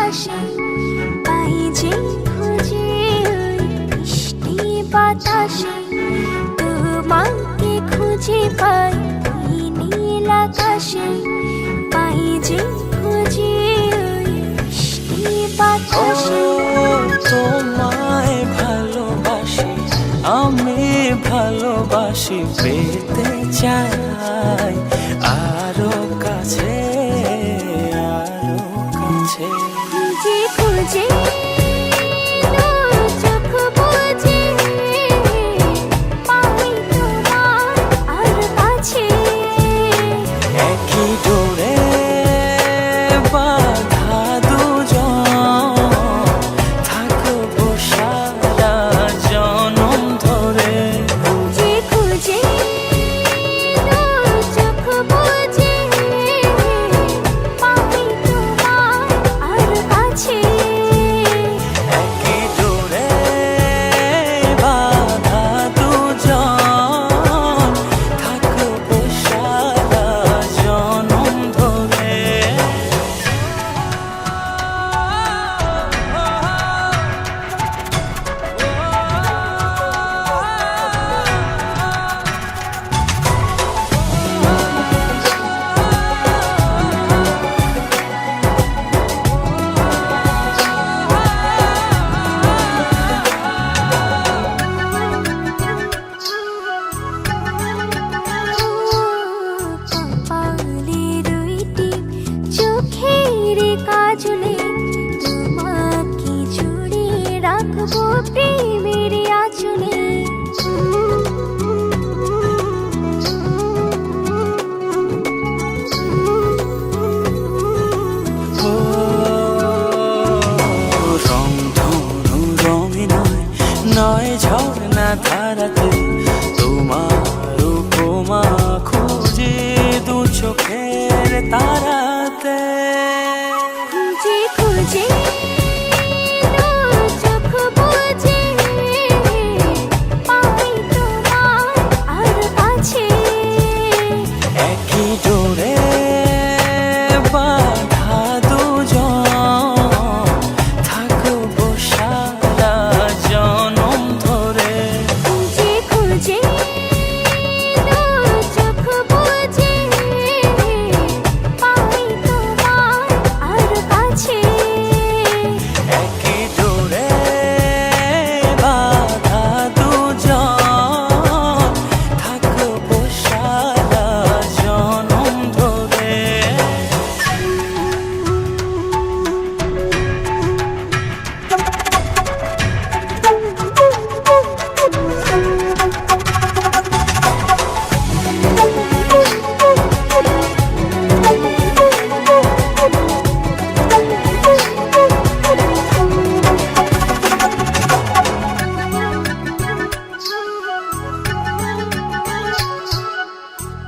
আকাশে পাই যে খুঁজে ওই মিষ্টি বাতাসে তোমাকে খুঁজে পাই ওই নীল আকাশে পাই যে খুঁজে ওই মিষ্টি বাতাসে। তোমায় ভালোবাসি আমি ভালোবাসি পেতে চাই আরো কাছে আরো কাছে। খুঁজে খুঁজে চোখ বুজে পাই তোমার আর কাছে। একই ডোরে বাঁধা দুজন থাকবো সারা জনম ধরে। খুঁজে খুঁজে চোখ বুজে পাই তোমার আর কাছে। একই ডোরে বাঁধা দুজন থাকবো সারা জনম ধরে। কপালে দুইটি চোখের কাজলে তোমাকে জুড়ে রাখবো প্রেমের আঁচলে। রং ধনু রঙে নয় নয় ঝর্ণা ধারাতে তোমার উপমা খুঁজে দু চোখের তারাতে। খুঁজে খুঁজে চোখ বুজে পাই তোমার আর কাছে। একই ডোরে বাঁধা দুজন থাকবো সারা জনম ধরে। খুঁজে খুঁজে চোখ বুজে পাই তোমার আর কাছে। একই ডোরে বাঁধা দুজন থাকবো সারা জনম ধরে।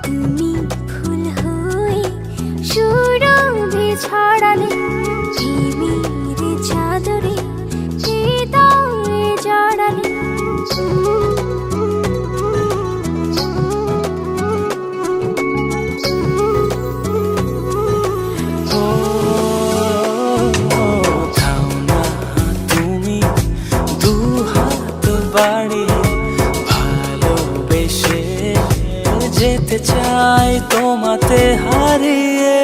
তুমি ফুল হয়ে সুরভি ছড়ালে ঝিমির চাদরে হৃদয়ে জড়ালে। ও থাও না তুমি দু হাত বাড়িয়ে ভালোবেসে যেতে চাই তোমাতে হারিয়ে।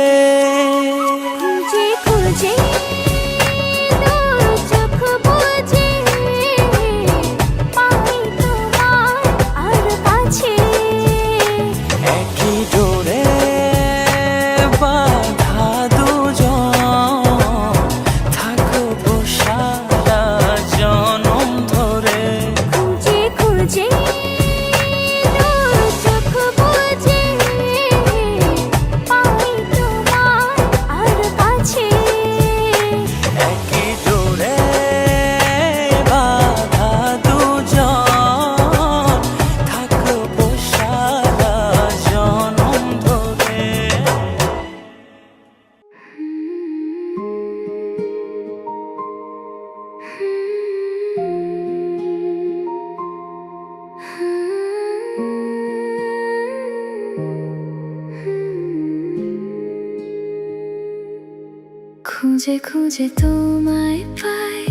খুঁজে খুঁজে তোমায় পাই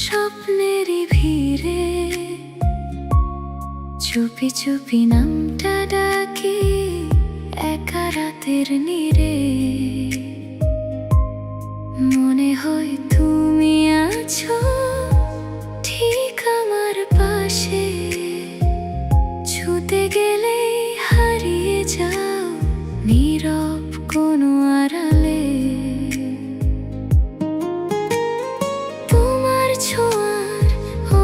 স্বপ্নেরই ভিড়ে, চুপি চুপি নামটা ডাকি একা রাতের নীড়ে। মনে হয় তুমি আছো ঠিক আমার পাশে, ছুতে গেলেই হারিয়ে যাও নীরব কোনো আড়ালে। তোমার ছোঁয়ার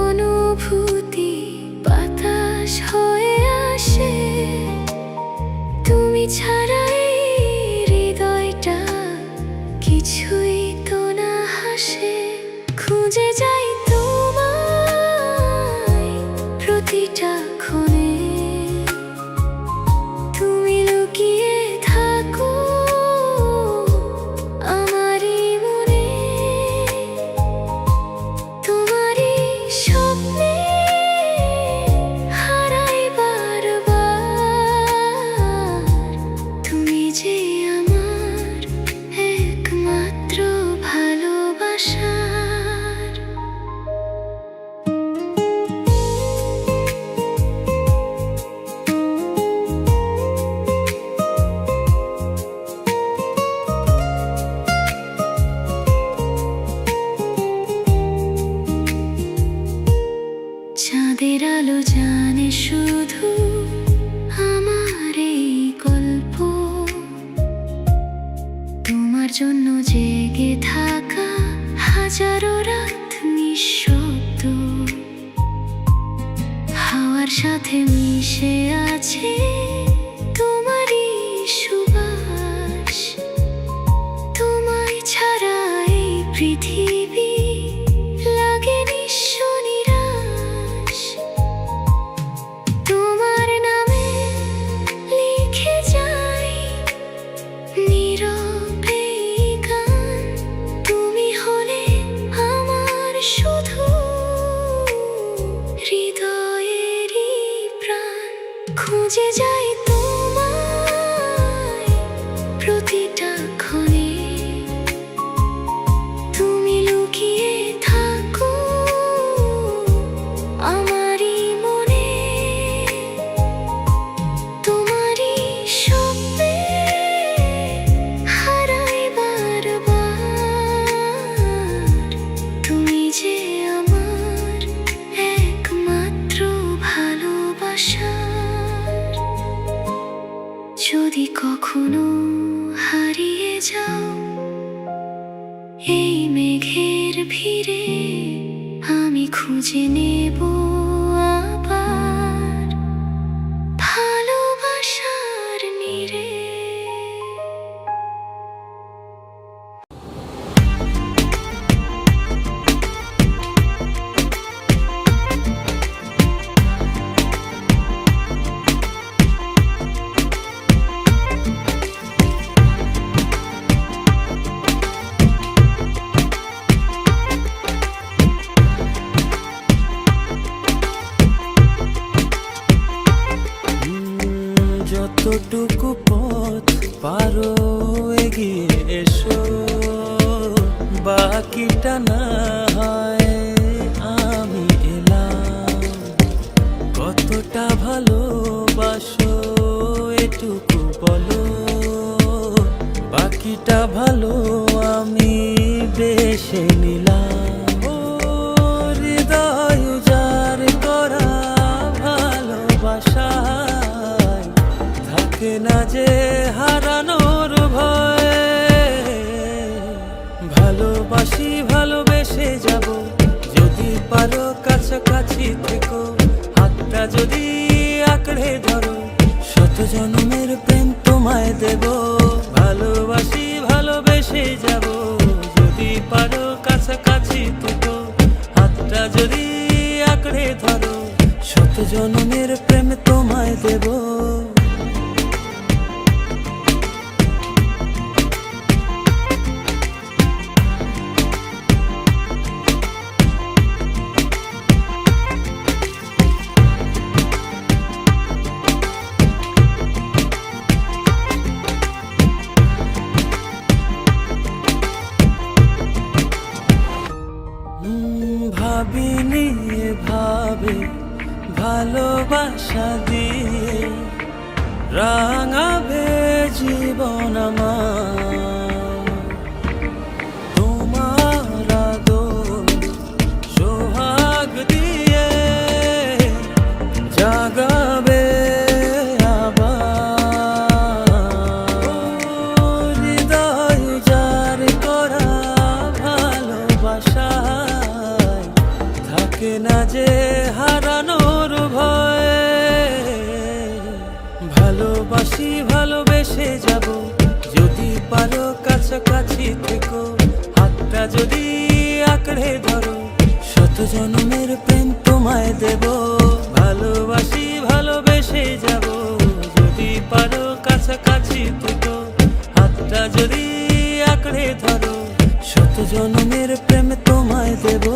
অনুভূতি বাতাস হয়ে আসে, তুমি ছাড়া এই হৃদয়টা কিছুই তো না হাসে। খুঁজে যাই তোমায় প্রতিটা ক্ষণে, তুমি লুকিয়ে থাকো আমারই মনে। তোমারই স্বপ্নে হারাই বারবার, তুমি যে আমার একমাত্র ভালোবাসার। চাঁদের আলো জানে শুধু আমার এই গল্প, তোমার জন্য জেগে থাকা হাজারো রাত নিঃশব্দ। হাওয়ার সাথে মিশে আছে তোমারই সুবাস, তোমায় ছাড়া এই পৃথিবী লাগে নিঃস্ব নিরাশ। তোমার নামে লিখে যাই নীরবে এই গান, তুমি হলে আমার শুধু হৃদয়েরই প্রাণ। খুঁজে যাই তোমায় প্রতিটা ক্ষণে, তুমি লুকিয়ে থাকো আমারই মনে। তোমারই স্বপ্নে হারাই বারবার, তুমি যে আমার একমাত্র ভালোবাসার। যদি কখনো হারিয়ে যাও এই মেঘের ভিড়ে, আমি খুঁজে নেব আবার ভালোবাসার নীড়ে। যতটুকু পথ পারো এগিয়ে এসো, বাকিটা না হয় আমি এলাম। কতটা ভালোবাসো এটুকু বলো, বাকিটা ভালো আমি বেশে নিলাম। ও হৃদয় উজাড় করা ভালোবাসা থাকে না যে হারানোর ভয়। ভালোবাসি ভালোবেসে যাব, যদি পারো কাছাকাছি থেকো। হাতটা যদি আঁকড়ে ধরো, শত জন্মের প্রেম তোমায় দেব। ভালোবাসি ভালোবেসে যাব, যদি পারো কাছাকাছি থেকো। হাতটা যদি আঁকড়ে ধরো, শত জন্মের প্রেম তোমায় দেব। ভালোবাসা দিয়ে রাঙাবে জীবন আমার। তোমার আদর সোহাগ দিয়ে জাগাবে আবার। হৃদয় যার করা ভালোবাসায় থাকে না যে হারানোর ভয়। ভালোবাসি ভালোবেসে যাব, যদি পারো কাছাকাছি থেকো, হাতটা যদি আঁকড়ে ধরো, শত জন্মের প্রেম তোমায় দেব। ভালোবাসি ভালোবেসে যাব, যদি পারো কাছাকাছি থেকো, হাতটা যদি আঁকড়ে ধরো, শত জন্মের প্রেম তোমায় দেব।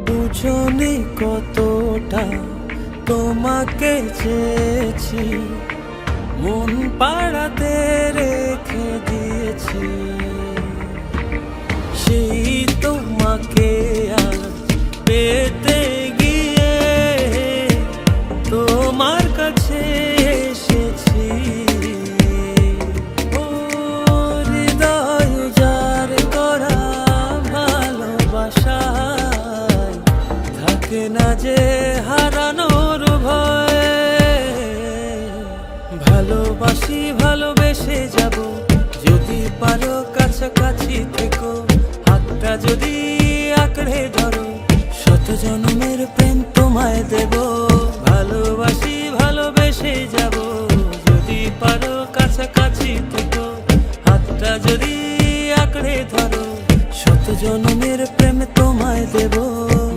বুঝনি কতটা তোমাকে চেয়েছি, মন পাড়াতে রেখে দিয়েছি। সেই তোমাকে আজ পেতে গিয়ে তোমার কাছে এসেছি। ও হৃদয় যার করা ভালোবাসায় থাকে না যে হারানোর ভয়। ভালোবাসি ভালোবেসে যাব, যদি পারো কাছাকাছি থেকো, হাতটা যদি আঁকড়ে ধরো, শত জন্মের প্রেম তোমায় দেব। ভালোবাসি ভালোবেসে যাব, যদি পারো কাছাকাছি থেকো, হাতটা যদি আঁকড়ে ধরো, শত জন্মের প্রেম তোমায় দেব।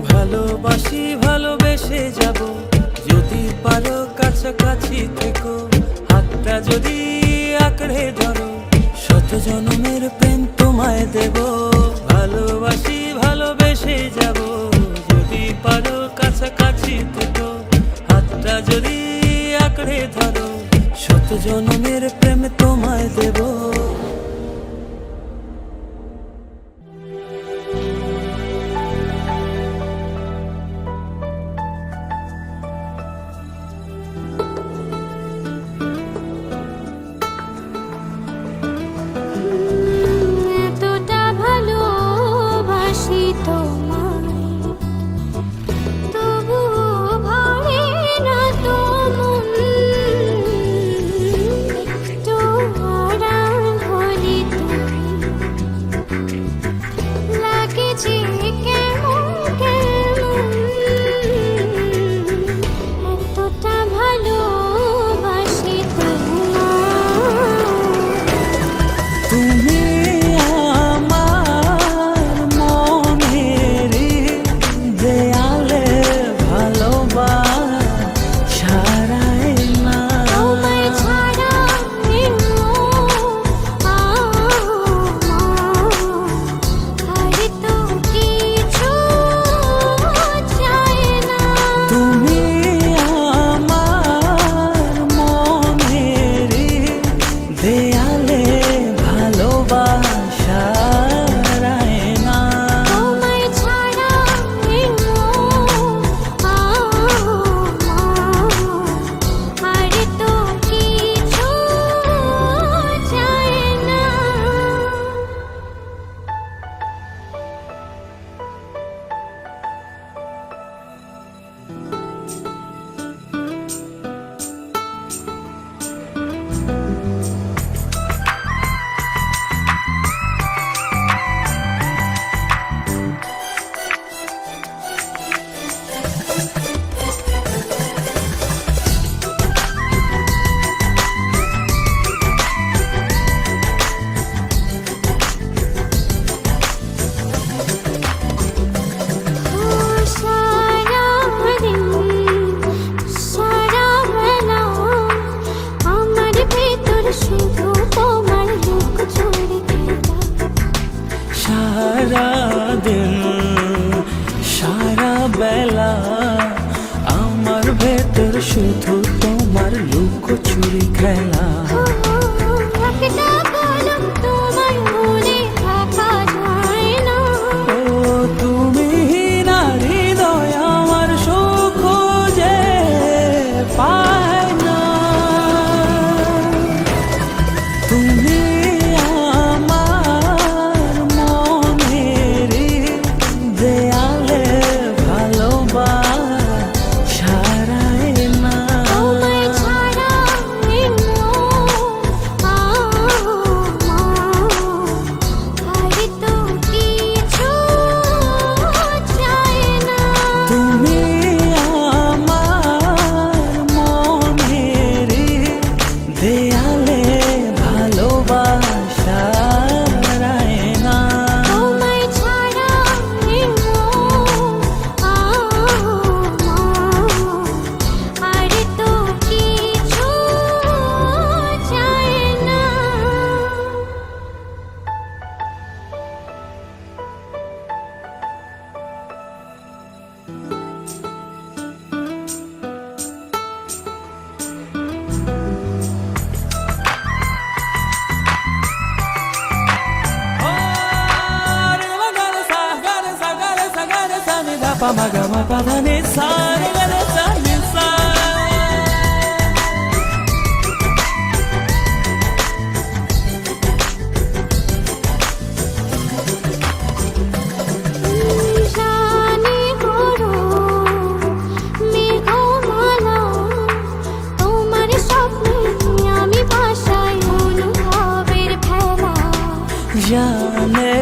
ভালোবাসি ভালোবেসে যাব, যদি পারো কাছাকাছি থেকো, হাতটা যদি আঁকড়ে ধরো, শত জন্মের প্রেম তোমায় দেব। ভালোবাসি ভালোবেসে যাব, যদি পারো কাছাকাছি থেকো, হাতটা যদি আঁকড়ে ধরো, শত জন্মের প্রেম তোমায় দেব। এতটা ভালোবাসি তোমায়, তবুও ভরে না তো মন। মা গা মা পা ধা নি সা রে গা রে সা নি সা। জানি করো মেঘমালা, তোমার স্বপ্নে আমি ভাসাই অনুভবের ভেলা। জানে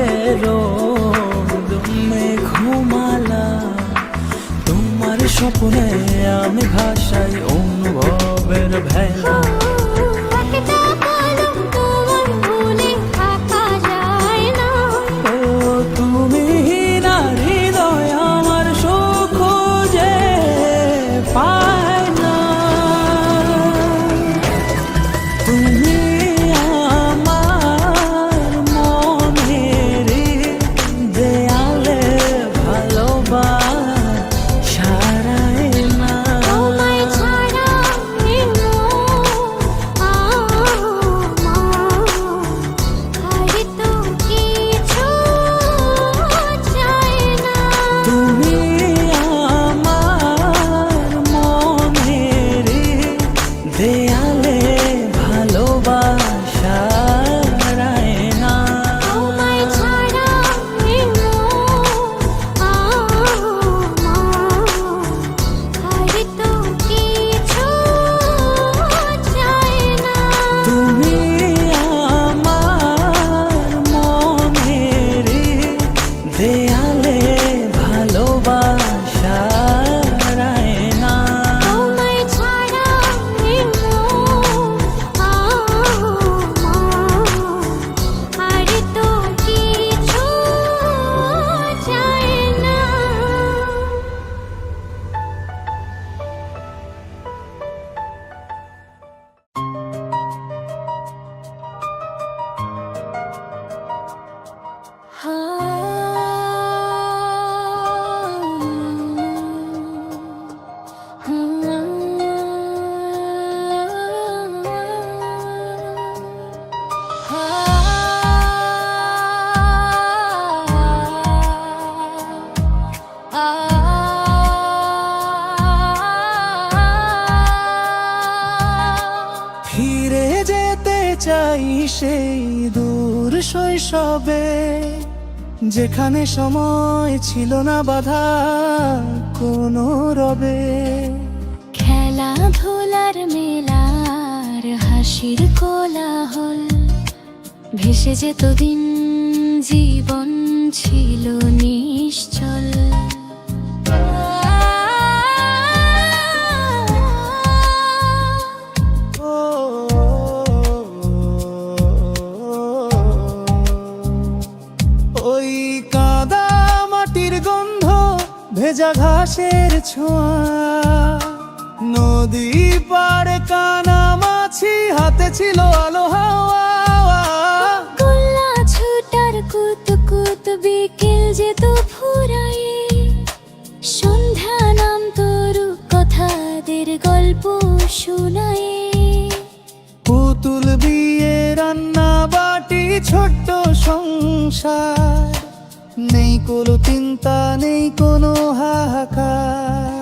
রোদ মেঘমালা, তোমার স্বপ্নে আমি ভাসাই অনুভবের ভেলা। একটা কলম তোমার ভুলে থাকা যায় না। ও তুমি না হৃদয় আমার সুখ খুঁজে পায় না। তুমি আমার মনের দেয়ালে ভালোবাসায় না। তোমায় ছাড়া আর তো কিছু চাই না। তুমি আমার মনের দেয়ালে ভালোবাসায় না। তোমায় ছাড়া আর তো কিছু চাই না। তুমি আমার মনের দেয়ালে ভালোবাসায় না। তোমায় ছাড়া আর তো কিছু চাই না। ফিরে যেতে চাই সেই দূর শৈশবে, যেখানে সময় ছিল না বাধা কোনো রবে। খেলাধুলার মেলার হাসির কোলাহল, ভেসে যেত দিন, জীবন ছিল নিশ্চল। ওই কাদা মাটির গন্ধ, ভেজা ঘাসের ছোঁয়া, নদী পাড়ে কানামাছি, হাতে ছিল আলো হাওয়া। গোল্লা ছুটার কুত কুত বিকেল যেত ফুরায়ে, সন্ধ্যা নাম তরু কথাদের গল্প শোনায়ে। পুতুল বিয়ে রান্না বাটি ছোট্ট সংসার, নেই কোনো চিন্তা নেই কোনো হাহাকার।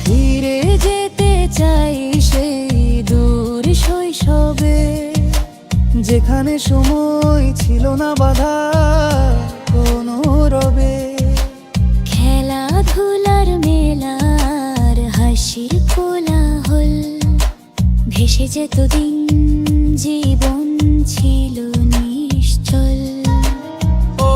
ফিরে যেতে চাই সেই দূর শৈশবে, যেখানে সময় ছিল না বাধা কোনো রবে। খেলাধুলার মেলার হাসির কোলাহল, ভেসে যেত দিন, জীবন ছিল নিশ্চল। ও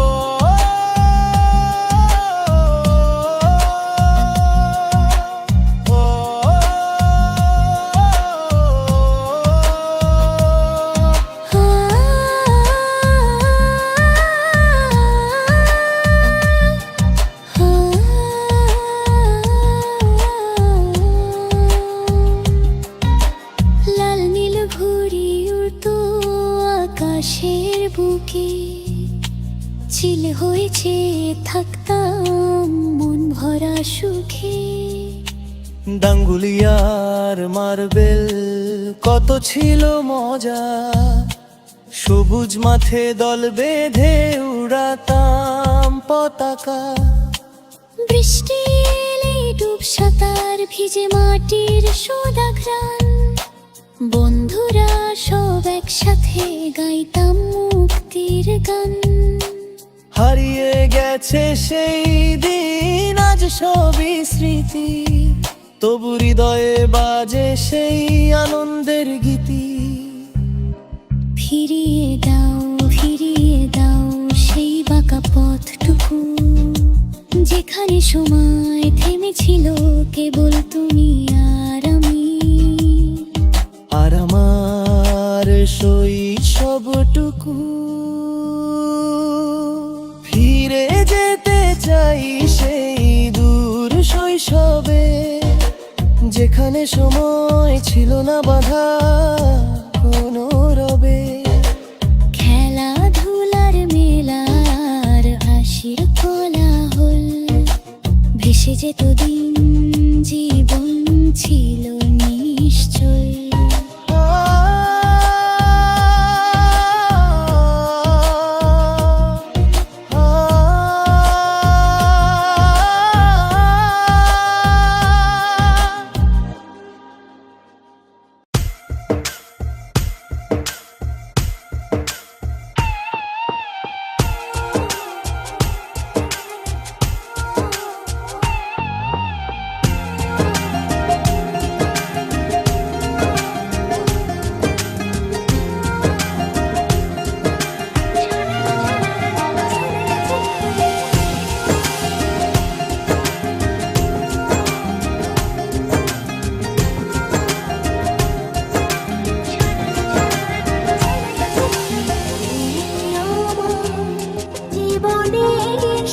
লাল নীল ঘুড়ি উড়তো আকাশের বুকে, চিল হয়েছে থাকতাম মন ভরা সুখে। ডাঙ্গুলিয়ার মার্বেল কত ছিল মজা, সবুজ মাঠে দল বেঁধে উড়াতাম পতাকা। বৃষ্টি এলে ডুব সাঁতার ভিজে মাটির সোদা ঘ্রাণ, বন্ধুরা সব একসাথে গাইতাম মুক্তির গান। হারিয়ে গেছে সেই দিন, আজ সবই স্মৃতি, তবু হৃদয়ে বাজে সেই আনন্দের গীতি। ফিরিয়ে দাও সেই বাঁকা পথটুকু, যেখানে সময় থেমেছিল কেবল তুমি আর আমি। আর আমার শৈশবটুকু ফিরে যেতে চাই সেই দূর শৈশবে, যেখানে সময় ছিল না বাধা কোনো রবে। খেলাধুলার মেলার হাসির কোলাহল, ভেসে যেত দিন, জীবন ছিল নিশ্চয়।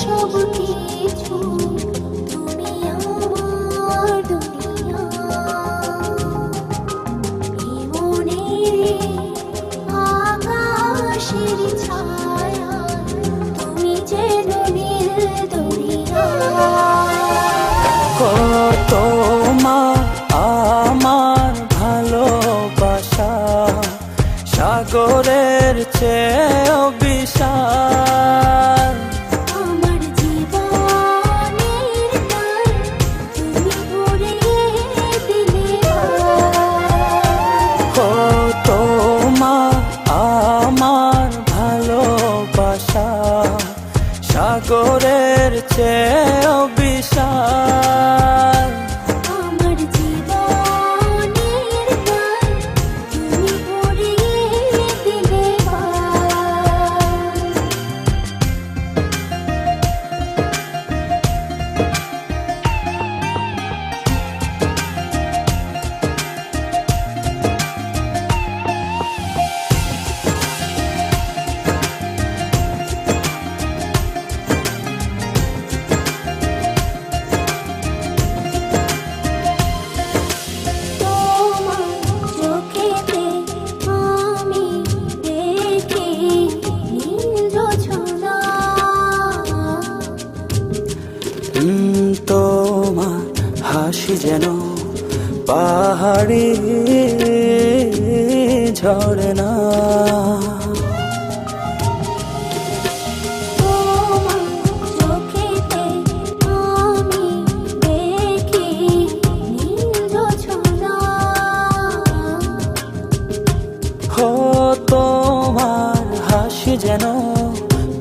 সব কিছু তুমি আমার দুনিয়া, মনের আকাশের ছায়া, তুমি যেন নীল দরিয়া। কত মা আমার ভালোবাসা, সাগরের চেয়েও বিশাল। আমার জীবনের গান তুমি ভরিয়ে দিলে। কত মা আমার ভালোবাসা, সাগরের চেয়েও বিশাল। আমার জীবনের গান তুমি ভরিয়ে দিলে। তোমার হাসি যেন পাহাড়ি ঝরনা, তোমার হাসি যেন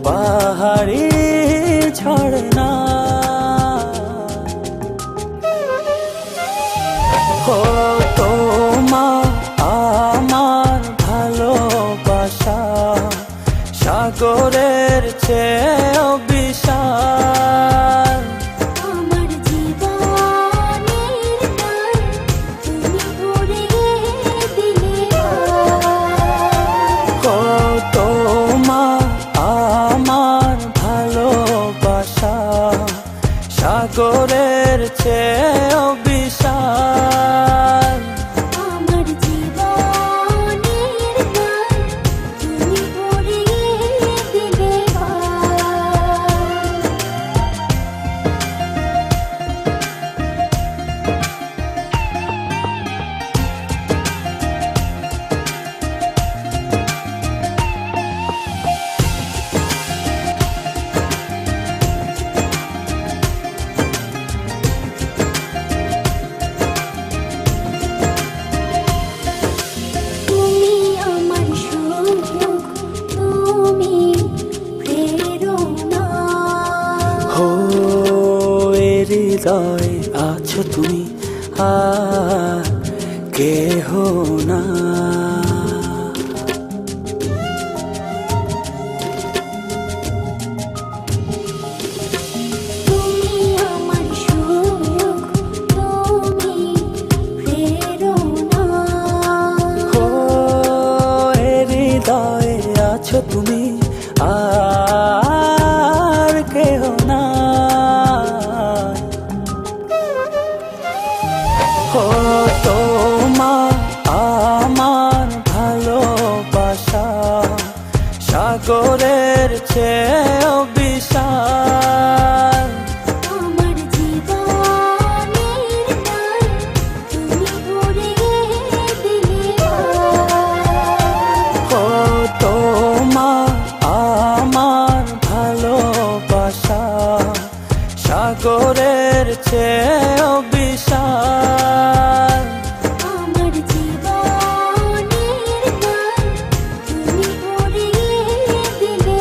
পাহাড়ি ঝরনা। তোমার আমার ভালোবাসা, সাগরের চেয়েও বিশাল। আমার জীবনের গান তুমি ভরিয়ে দিলে। তোমার আমার ভালোবাসা, সাগরের চেয়েও বিশাল। আমার জীবনের গান তুমি ভরিয়ে দিলে। হৃদয়ে আছো তুমি, আর কেহ না। তুমি আমার সুখ, তুমি প্রেরণা। ও হৃদয়ে আছো তুমি, আর কেহ না। ও তোমার আমার ভালোবাসা সাগরের চেয়েও বিশাল। আমার জীবনের গান তুমি ভরিয়ে দিলে। ও তোমার আমার ভালোবাসা সাগরের চেয়েও বিশাল। আমার জীবনের গান তুমি ভরিয়ে দিলে।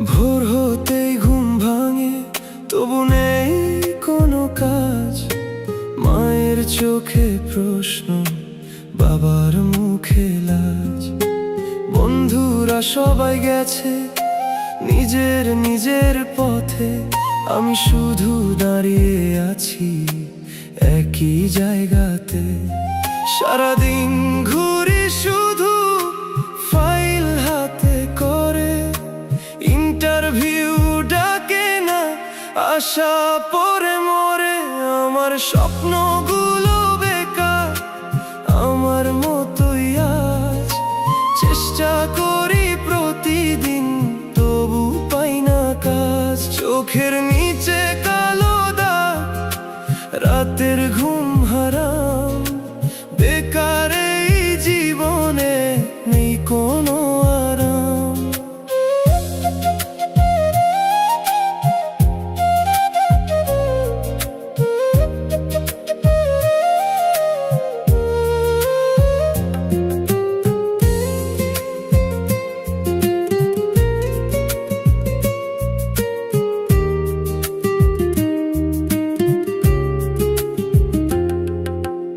ভোর হতেই ঘুম ভাঙে, তবু নেই কোনো কাজ। মায়ের চোখে প্রশ্ন, বাবার মুখে লাজ। বন্ধুরা সবাই গেছে নিজের নিজের পথে, আমি শুধু দাঁড়িয়ে আছি একই জায়গাতে। সারাদিন ঘুরি শুধু ফাইল হাতে করে, ইন্টারভিউ ডাকে না, আশা পরে মরে। আমার স্বপ্নগুলো বেকার, আমার মতোই আজ। চেষ্টা করি প্রতিদিন, তবু পাই না কাজ। চোখের নিচে কালো দাগ, রাতের ঘুম হারাম। বেকার এই জীবনে নেই কোনো আরাম।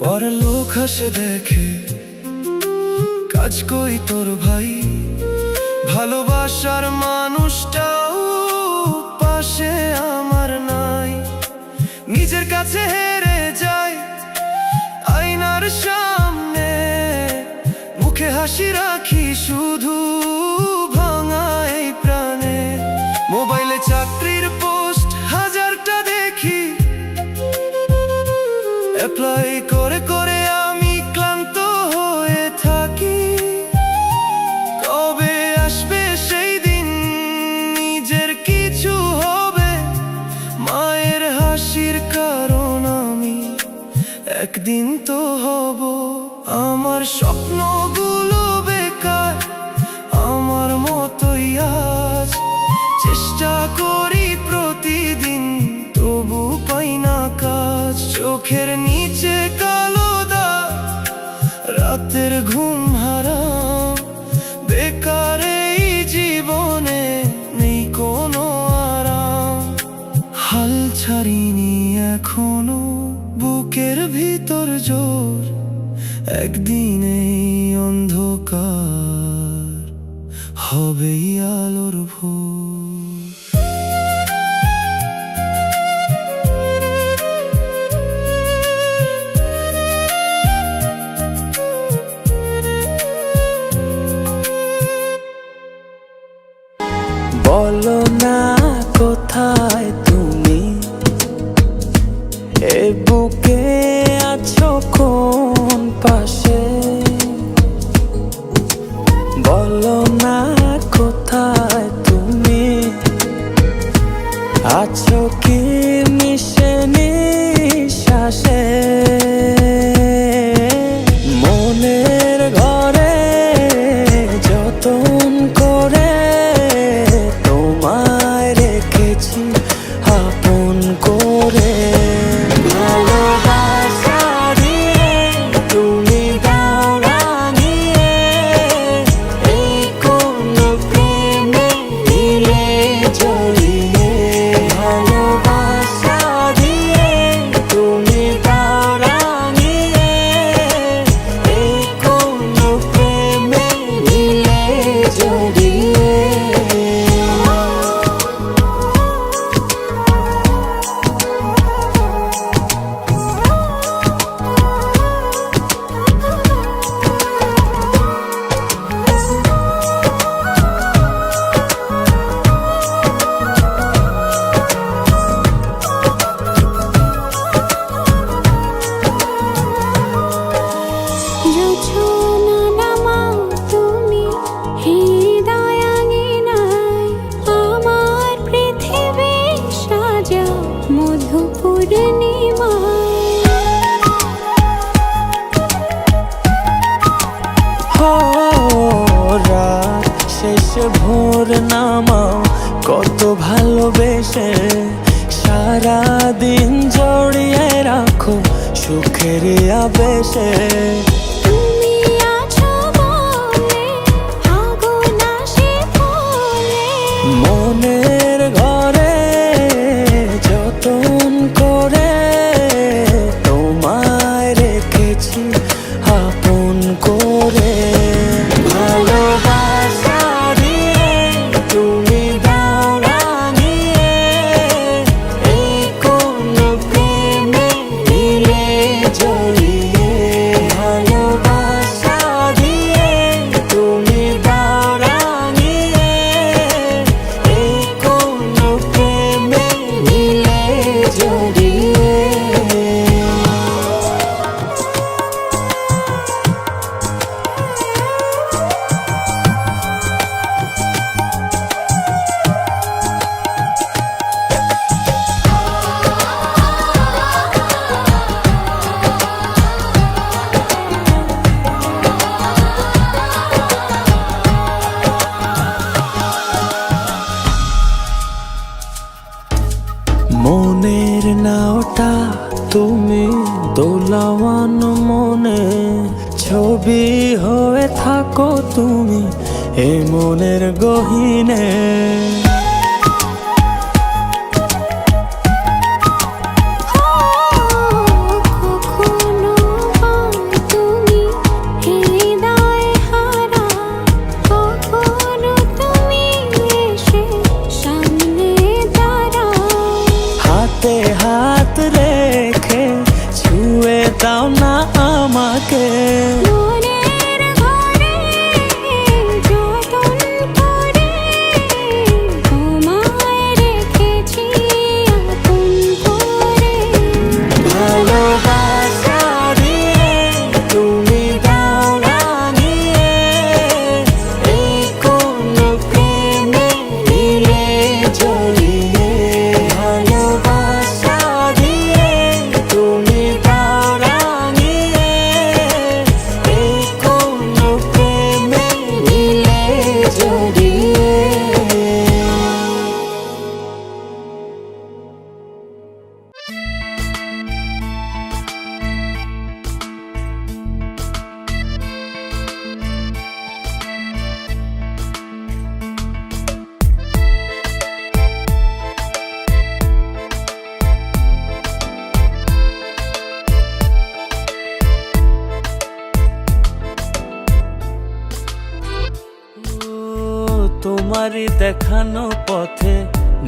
পরের লোক হাসে দেখে, কাজ কই তোর ভাই? ভালোবাসার মানুষটাও পাশে আমার নাই। নিজের কাছে হেরে যাই আয়নার সামনে, মুখে হাসি রাখি শুধু ভাঙা এই প্রাণে। মোবাইলে চাকরির পোস্ট হাজারটা দেখি, অ্যাপ্লাই করে করে আমি ক্লান্ত হয়ে থাকি। কবে আসবে সেই দিন নিজের কিছু হবে? মায়ের হাসির কারণ আমি একদিন তো হব। আমার স্বপ্নগুলো বেকার, আমার মতোই আজ। চেষ্টা করি প্রতিদিন, তবু পাই না কাজ। চোখের নিচে কালো দাগ, রাতের ঘুম হারাম। বেকার এই জীবনে নেই কোনো আরাম। হাল ছাড়িনি এখনো, বুকের ভিতর জোর। একদিন এই অন্ধকার হবেই আলোর ভোর। বলো না কোথায় তুমি, এ বুকে আছো কোন পাশে? ভালোবেসে সারাদিন জড়িয়ে রাখো সুখের আবেশে। তুমি আছো বলে আগুন আসে বলে মনের ঘরে যতন করে তোমায় রেখেছি আপন করে। ভালোবাসা দিয়ে তুমি দাও রাঙিয়ে এই কোন প্রেমে দিলে জড়িয়ে। ভালোবাসা দিয়ে তুমি দাও রাঙিয়ে এই কোন প্রেমে দিলে জড়িয়ে। মনের নাওটা তুমি দোলাওয়ান মনে ছবি হয়ে থাকো তুমি এ মনের গহীনে। কখনো তুমি হৃদয় হারা, কখনো তুমি এসে সামনে দাঁড়াও। হাতে হাত রেখে ছুঁয়ে দাও না আমাকে। মনের ঘরে যতন করে তোমায় রেখেছি আপন করে। ভালোবাসা দিয়ে তুমি দাও রাঙিয়ে এই কোন প্রেমে দিলে জড়িয়ে। ভালোবাসা দিয়ে তুমি দাও রাঙিয়ে এই কোন প্রেমে দিলে জড়িয়ে। তোমারই দেখানো পথে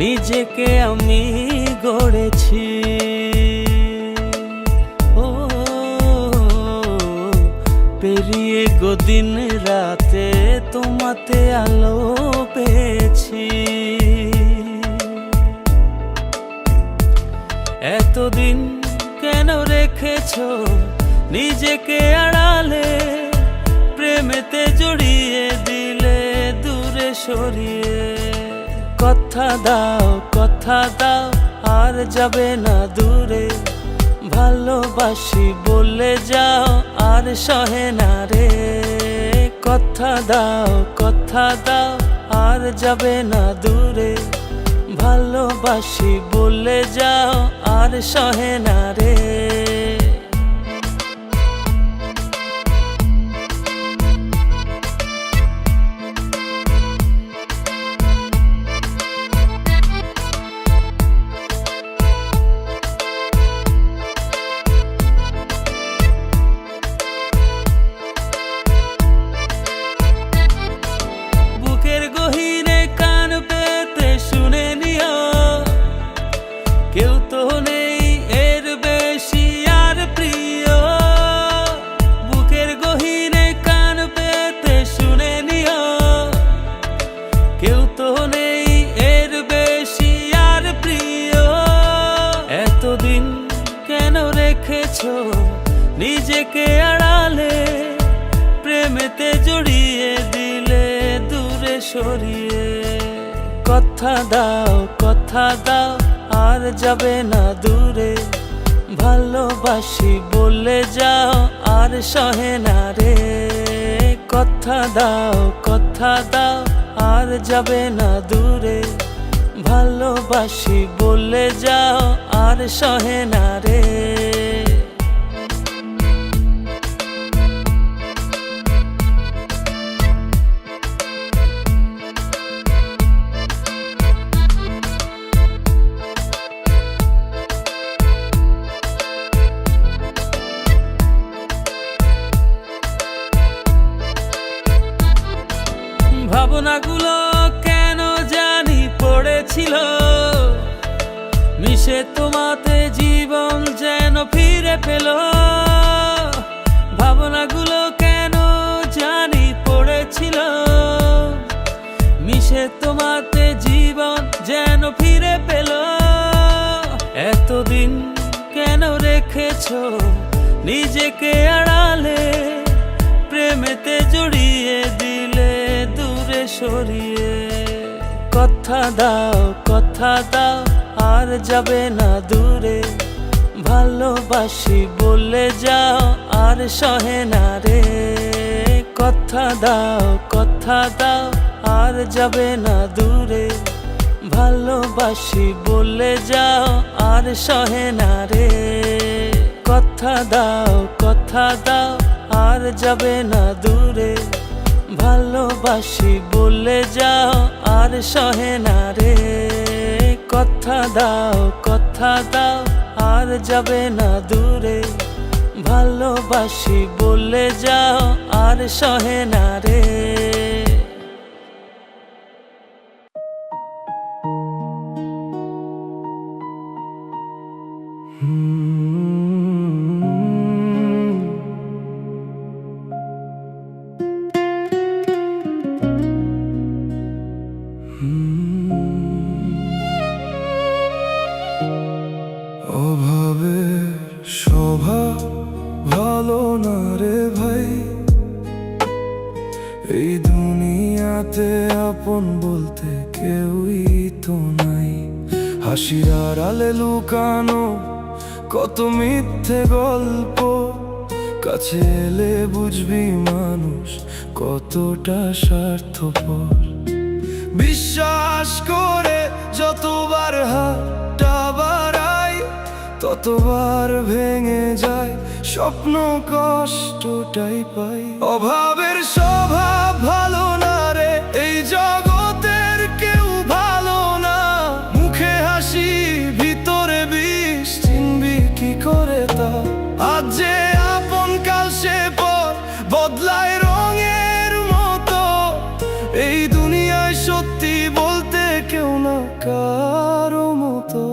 নিজেকে আমি গড়েছি। ও পেরিয়ে গদিন রাতে তোমাতে আলো পেয়েছি। এতদিন কেন রেখেছো নিজেকে আড়ালে, প্রেমেতে জড়িয়ে দিলে দূরে সরিয়ে। কথা দাও আর যাবে না দূরে, ভালোবাসি বলে যাও আর সহে না রে। কথা দাও আর যাবে না দূরে, ভালোবাসি বলে যাও আর সহে না রে। বুকের গহীনে কান পেতে শুনে নিও, কেউ তো নেই এর বেশি আর প্রিয়। বুকের গহীনে কান পেতে শুনে নিও, কেউ তো নেই এর বেশি আর প্রিয়। এতদিন কেন রেখেছো নিজেকে আড়ালে, প্রেমেতে জড়িয়ে দিলে দূরে সরিয়ে। কথা দাও আর যাবে না দূরে, ভালোবাসি বলে যাও আর সহে না রে। কথা দাও আর যাবে না দূরে, ভালোবাসি বলে যাও আর সহে না রে। ভাবনাগুলো কেন জানি পড়েছিল, মিশে তোমাতে জীবন যেন ফিরে পেল। ভাবনাগুলো কেন জানি পড়েছিল, মিশে তোমাতে জীবন যেন ফিরে পেল। এতদিন কেন রেখেছো নিজেকে আড়ালে, প্রেমেতে জড়িয়ে দিলে দূরে সরিয়ে। কথা দাও আর যাবে না দূরে, ভালোবাসি বলে যাও আর সহে না রে। কথা দাও আর যাবে না দূরে, ভালোবাসি বলে যাও আর সহে না রে। কথা দাও আর যাবে না দূরে, ভালোবাসি বলে যাও আর সহে না রে। কথা দাও আর যাবে না দূরে, ভালোবাসি বলে যাও আর সহে না রে। অভাবের স্বভাব ভালো না রে ভাই, এই দুনিয়াতে আপন বলতে কেউই তো নাই। হাসির আড়ালে লুকানো কত মিথ্যে গল্প, কাছে এলে বুঝবি মানুষ কতটা স্বার্থপর। বিশ্বাস করে যতবার হাতটা বাড়াই, ততবার ভেঙে যায় স্বপ্ন, কষ্টটাই পাই। অভাবের স্বভাব ভালো না রে, এই জগতের কেউ ভালো না। মুখে হাসি ভিতরে বিষ, চিনবি কি করে তা? আজ যে আপন কাল সে পর, বদলায় রঙের মতো। এই দুনিয়ায় সত্যি বলতে কেউ না কারো মতো।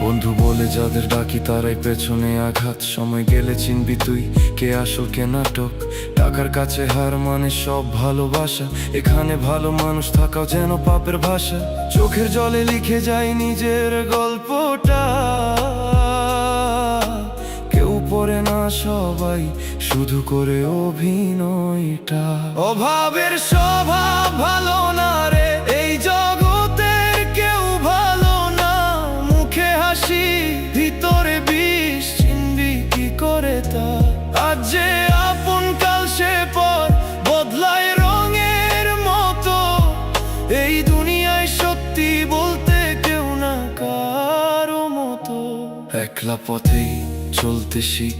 বন্ধু বলে যাদের ডাকি তারাই পেছনে আঘাত। সময় গেলে চিনবি তুই কে আসল কে নাটক। টাকার কাছে হার মানে সব ভালোবাসা, এখানে ভালো মানুষ থাকাও যেন পাপের ভাষা। চোখের জলে লিখে যায় নিজের গল্পটা, কেউ পড়ে না সবাই শুধু করে অভিনয়টা। অভাবের স্বভাব ভালো না রে, এই জগতের কেউ ভালো না। মুখে হাসি ভিতরে বিষ, চিনবি কি করে তা? আজ যে আপন কাল সে পর, বদলায় রঙের মতো। এই দুনিয়ায় সত্যি বলতে কেউ না কারো মতো। একলা পথেই চলতে শিখ,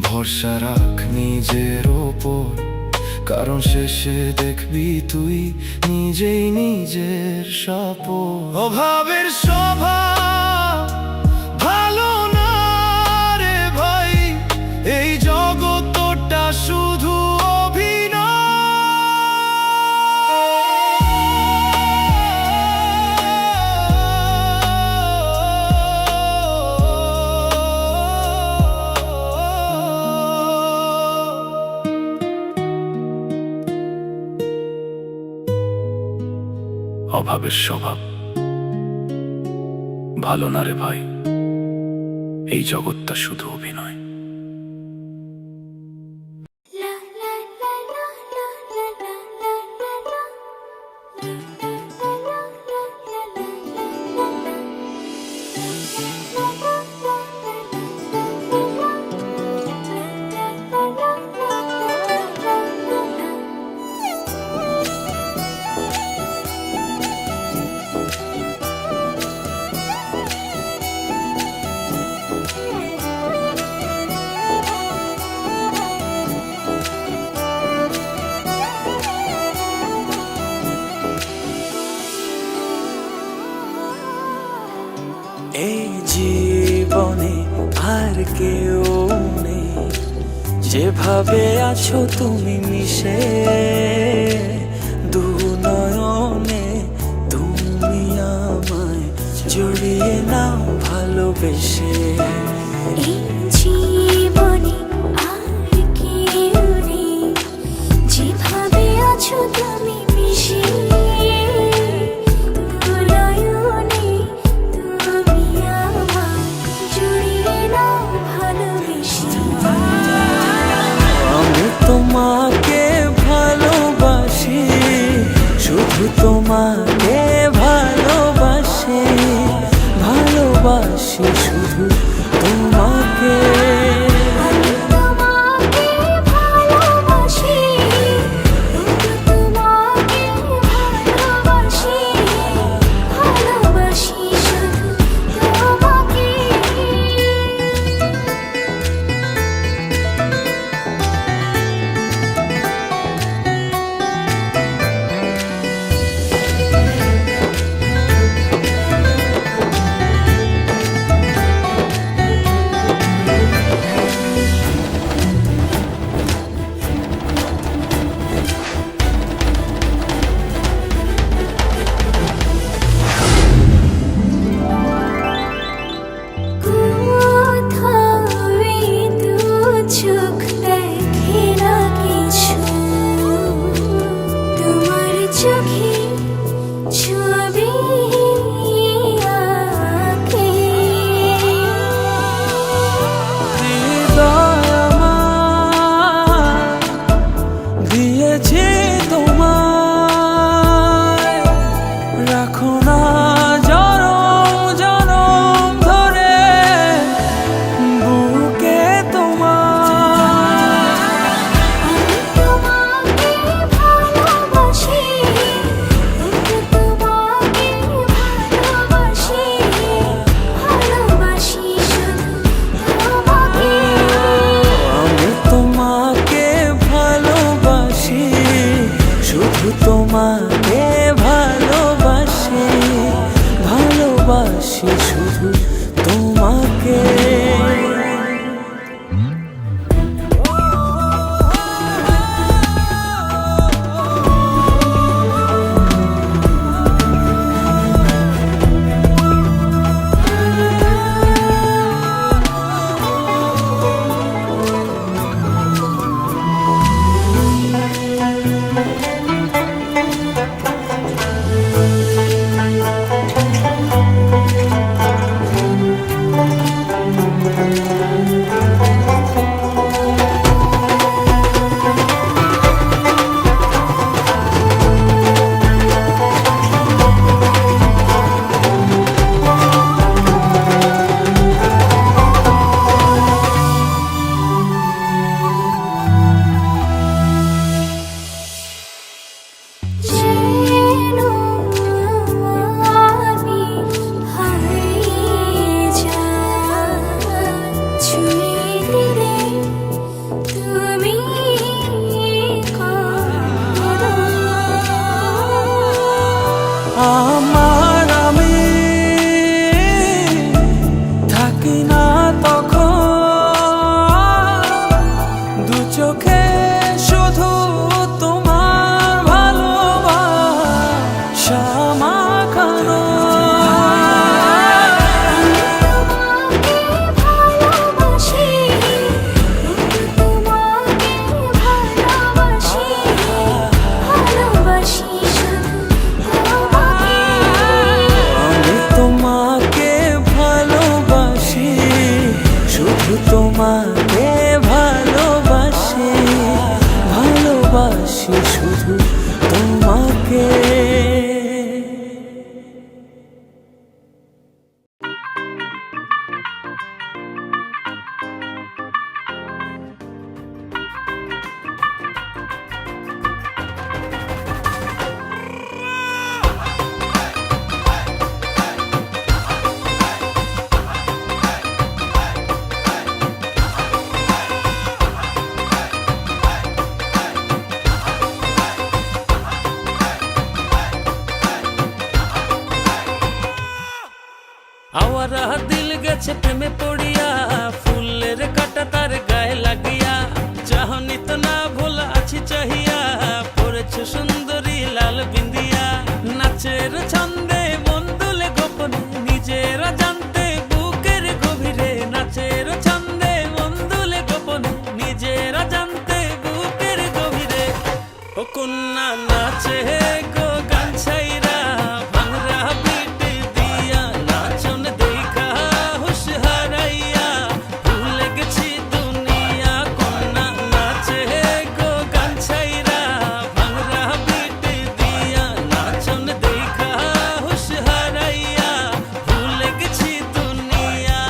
ভরসা রাখ নিজের ওপর, কারণ শেষে দেখবি তুই নিজেই নিজের সাপোর। অভাবের স্বভাব ভালো না রে ভাই, এই জগৎটা শুধু অভাবের স্বভাব ভালো না রে ভাই, এই জগৎটা শুধু অভিনয়। এই জীবনে আর কেউ নেই, যেভাবে আছো তুমি মিশে দু নয়নে, তুমি আমায় জড়িয়ে নাও ভালোবেসে। এই জীবনে আর কেউ নেই, যেভাবে আছো তুমি মিশে দু নয়নে, তুমি আমায় জড়িয়ে নাও ভালোবেসে। আমি তোমাকে ভালোবাসি, শুধু তোমাকে ভালোবাসি, ভালোবাসি শুধু তোমাকে। আমি তোমাকে ভালোবাসি, শুধু তোমাকে ভালোবাসি, ভালোবাসি শুধু তোমাকে। চোখ দেখে না কিছু, তোমার চোখে ছবি আঁকে। হৃদয় আমার দিয়েছি তোমায়, রাখো না জনম জনম ধরে বুকে তোমার। আমি তোমাকে ভালোবাসি, শুধু তোমাকে ভালোবাসি, ভালোবাসি শুধু তোমাকে। আমি তোমাকে ভালোবাসি, শুধু তোমাকে ভালোবাসি, ভালোবাসি শুধু তোমাকে। যেন আমি হারিয়ে যাই, ছুঁয়ে দিলে তুমি কাঁদো। আমার আমি থাকি না তখন, দু চোখে শুধু তোমার ভালোবাসা মাখানো। তোমাকে ভালোবাসি, শুধু তোমাকে ভালোবাসি, ভালোবাসি শুধু তোমাকে। আওয়ারা দিল গেছে প্রেমে পড়িয়া, ফুলের কাটা তার গায়ে লাগিয়া, চাহনি তো না ভোলা আছি চাহিয়া, পড়েছে সুন্দরী লাল বিন্দিয়া। নাচের ছন্দে মন দুলে গোপনে, নিজেরা জানতে বুকের গভীরে, নাচের ছন্দে মন দুলে গোপনে, নিজেরা জানতে বুকের গভীরে। ও কন্যা নাচে গো গান ছাইরা, ভাঙরা বিট দিয়া, নাচন দেখা হুশ হারাইয়া, ভুলে গেছি দুনিয়া। কন্যা নাচে গো গান ছাইরা, ভাঙরা বিট দিয়া, নাচন দেখা হুশ হারাইয়া, ভুলে গেছি দুনিয়া।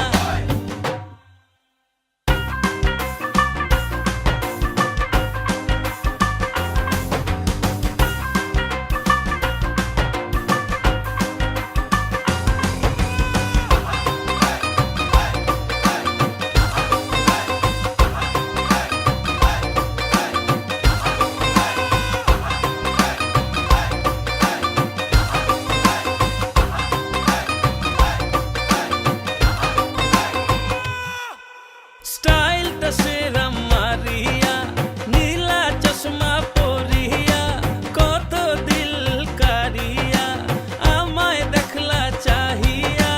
স্টাইলটা সেরা মারিয়া, নীলা চশমা পরিয়া, কত দিল কারিয়া, আমায় দেখলা চাহিয়া।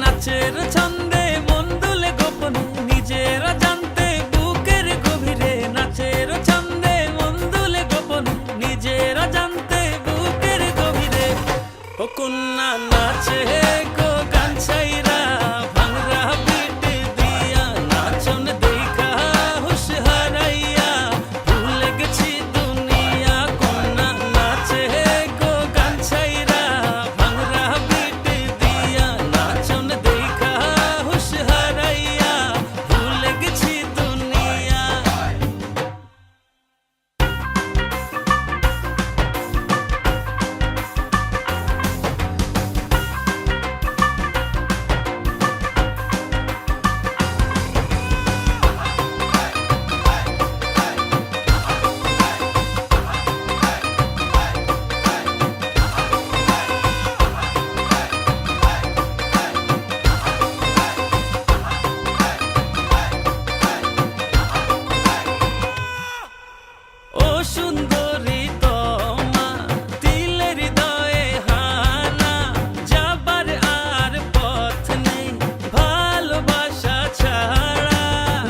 নাচের ছন্দে মন দুলে গোপনে, নিজেরা জানতে বুকের গভীরে, নাচের ছন্দে মন দুলে গোপনে, নিজেরা জানতে বুকের গভীরে। ও কন্যা নাচে গো গান ছাইরা, ভাঙরা বিট দিয়া, নাচন দেখা হুশ হারাইয়া, ভুলে গেছি দুনিয়া। কন্যা নাচে গো গান ছাইরা, ভাঙরা বিট দিয়া, নাচন দেখা হুশ হারাইয়া, ভুলে গেছি দুনিয়া। ও সুন্দরী তোমা, দিলের হৃদয়ে হানা, যাবার আর পথ নেই ভালোবাসা ছাড়া।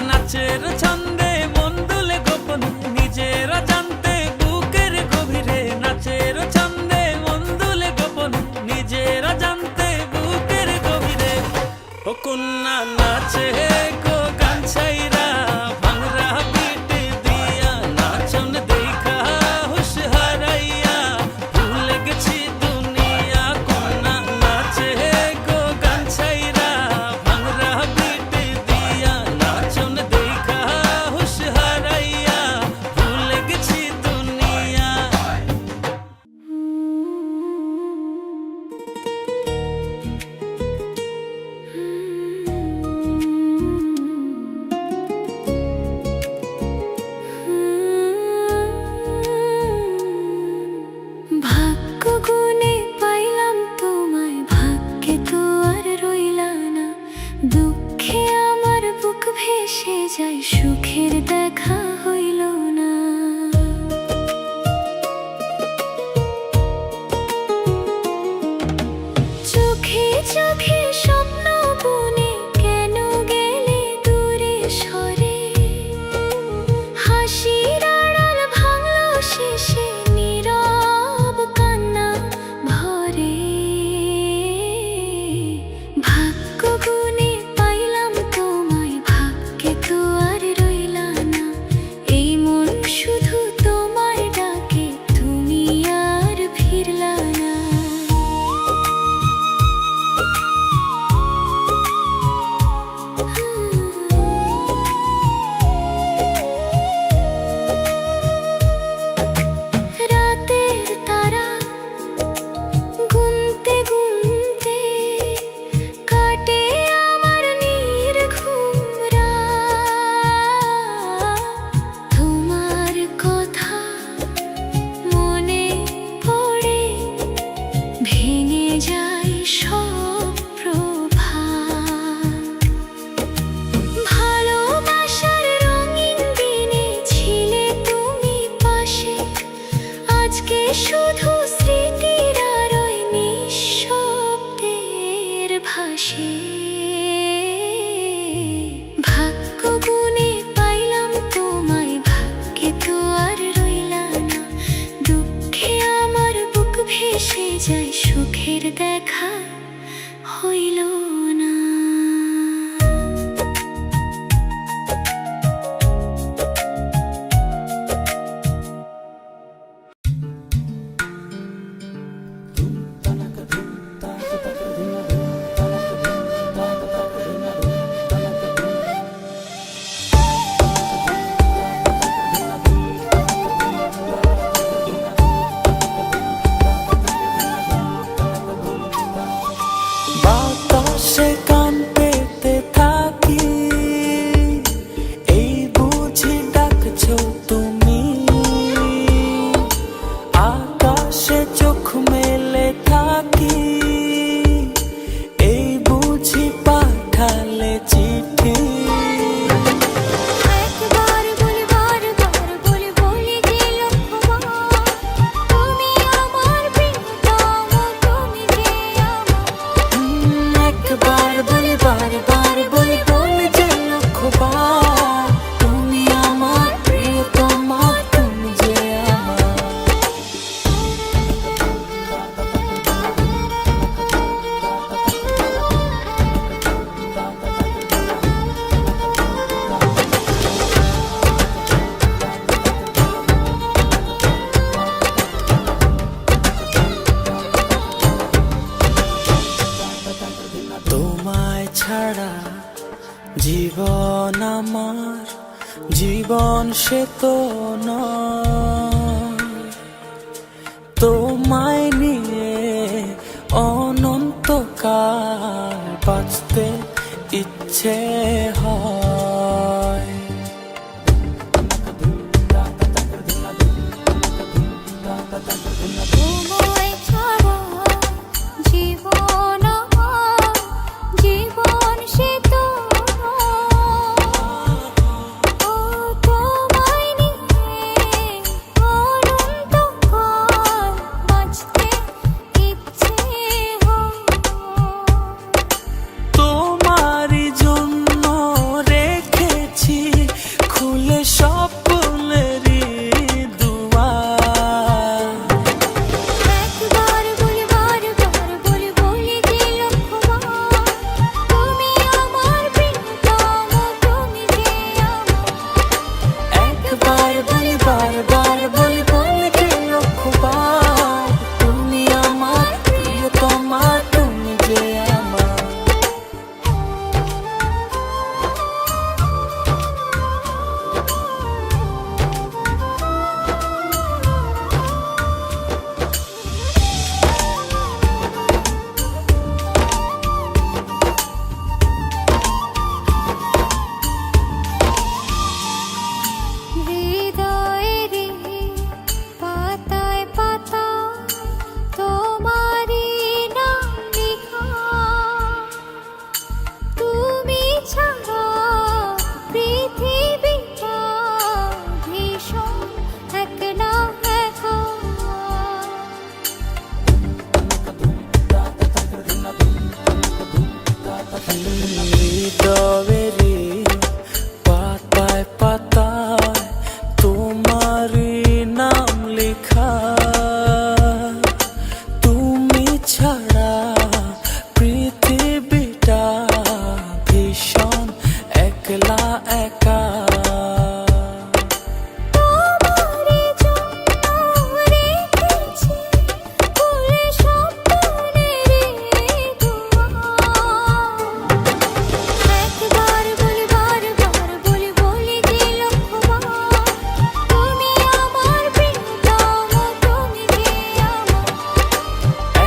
নাচের ছন্দে মন দুলে গোপনে, নিজেরা জানতে বুকের গভীরে, নাচের ছন্দে মন দুলে গোপনে, নিজেরা জানতে বুকের গভীরে। ও কন্যা নাচে গো গান ছাইরা, ভাঙরা বিট দিয়া, নাচন দেখা হুশ হারাইয়া, ভুলে গেছি দুনিয়া। কন্যা নাচে গো গান ছাইরা, ভাঙরা বিট দিয়া, নাচন দেখা হুশ হারাইয়া, ভুলে গেছি দুনিয়া। Mm-hmm. যায় সুখের দেখা হইল না। বাতাসে কান পেতে থাকি, এই বুঝি ডাকছো তুমি। আকাশে চোখ মেলে থাকি, এই বুঝি পাঠালে চিঠি। একবার বলি বারবার বলি বলি যে লক্ষ্যবার, তুমি আমার প্রিয়তম, তুমি যে আমার। একবার বলি বারবার বলি বলি যে লক্ষ্যবার, তুমি আমার প্রিয়তমা, তুমি যে আমার। তোমায় ছাড়া জীবন আমার, জীবন সে তো নয়। তোমায় নিয়ে অনন্তকাল বাঁচতে ইচ্ছে হয়। তোমায় ছাড়া জীবন আমার, জীবন সে তো ও তোমায় নিয়ে অনন্তকাল বাঁচতে ইচ্ছে হয়। তোমারই জন্য রেখেছি খুলে স্বপ্নেরই দুয়ার। একবার বলি বারবার বলি বলি যে লক্ষ্যবার, তুমি আমার প্রিয়তম, তুমি যে আমার। একবার বলি বারবার বলি বলি যে লক্ষ্যবার, তুমি আমার প্রিয়তমা, তুমি যে আমার। হৃদয়েরই পাতায় পাতায় তোমারই নাম লেখা, তুমি ছাড়া পৃথিবীটা ভীষণ একলা একা। হৃদয়েরই পাতায় পাতায় তোমারই নাম লেখা, তুমি ছাড়া পৃথিবীটা ভীষণ একলা একা। তোমারই জন্য রেখেছি খুলে স্বপ্নেরই দুয়ার। একবার বলি বারবার বলি বলি যে লক্ষ্যবার, তুমি আমার প্রিয়তম, তুমি যে আমার।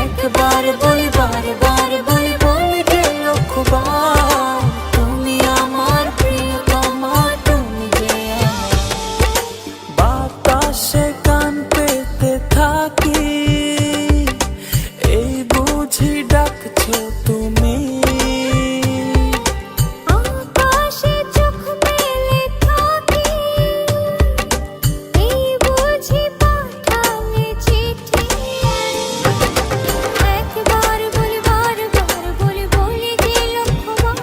একবার বলি বারবার বলি বলি যে লক্ষ্যবার, তুমি আমার প্রিয়তমা, তুমি যে আমার। বাতাসে কান পেতে থাকি, এই বুঝি ডাকছো তুমি। আকাশে চোখ মেলে থাকি, এই বুঝি পাঠালে চিঠি। একবার বলি বারবার বলি বলি যে লক্ষ্যবার,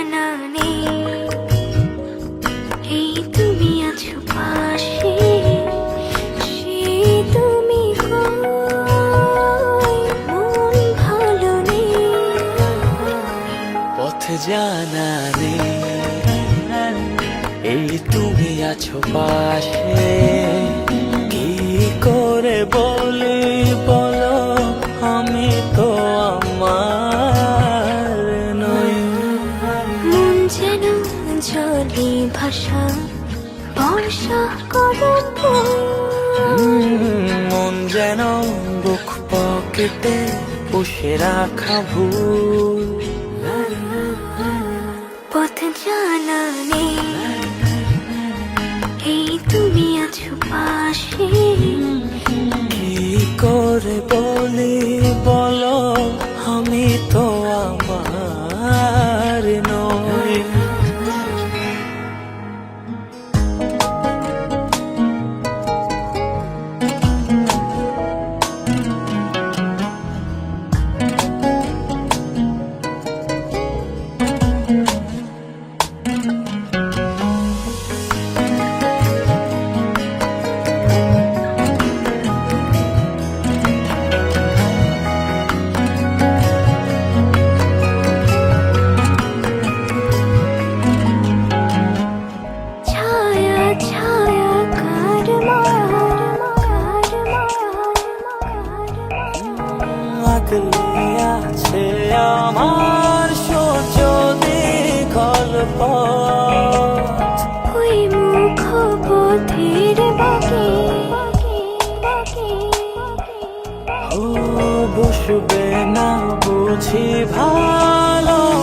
জানা নেই এই তুমি আছো পাশে, সে তুমি কই মন ভালো নেই। পথ জানা নেই এই তুমি আছো পাশে, কি করে বলি বলো আমি তো আমার নই। মন যেন জলে ভাষা বর্ষা করো মন যেন বুক পকেটে পুষে রাখা ভুল। পথ জানা নেই এই তুমি আছো পাশে, কি করে বলি বলো আমি তো আমার নই। ছায়া ছায়া কার মায়া, আগলে আছে আমার সূর্য দীঘল পথ, ওই মুখ পথের বাঁকে ও বসবে না বুঝি ভালোবাসার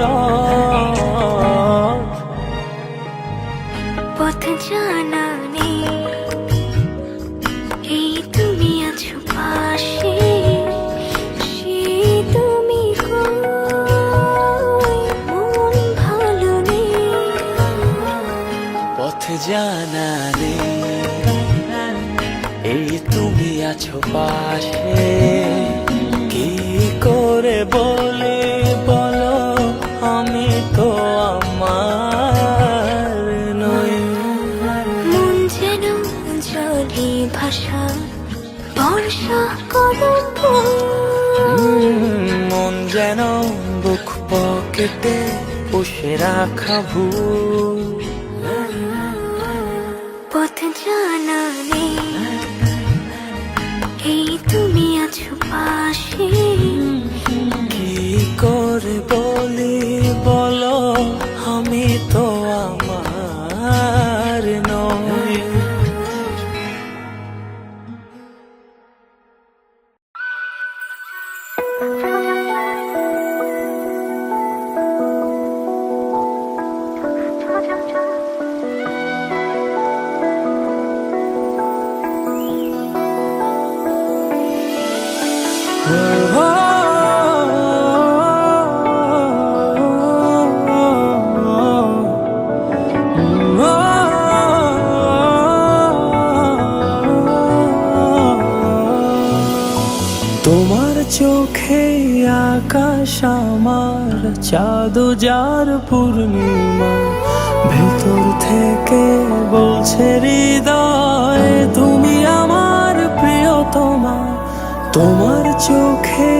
রথ। পথ জানা নেই এই তুমি আছো পাশে, সে তুমি কই মন ভালো নেই। পথ জানা নেই এই তুমি আছো পাশে, কি করে বলে বলো আমি তো আমার নই। মন যেন জলে ভাষা বর্ষা করো মন যেন বুক পকেটে পুষে রাখা ভুল। পথ জানা নেই এই তুমি আছো পাশে, কি করে বলি বলো আমি তো আমার নই। তোমার চোখে আকাশ আমার চাঁদ যার পূর্ণিমা, ভেতর থেকে বলছে হৃদয় তুমি আমার প্রিয়তমা। তোমার চোখে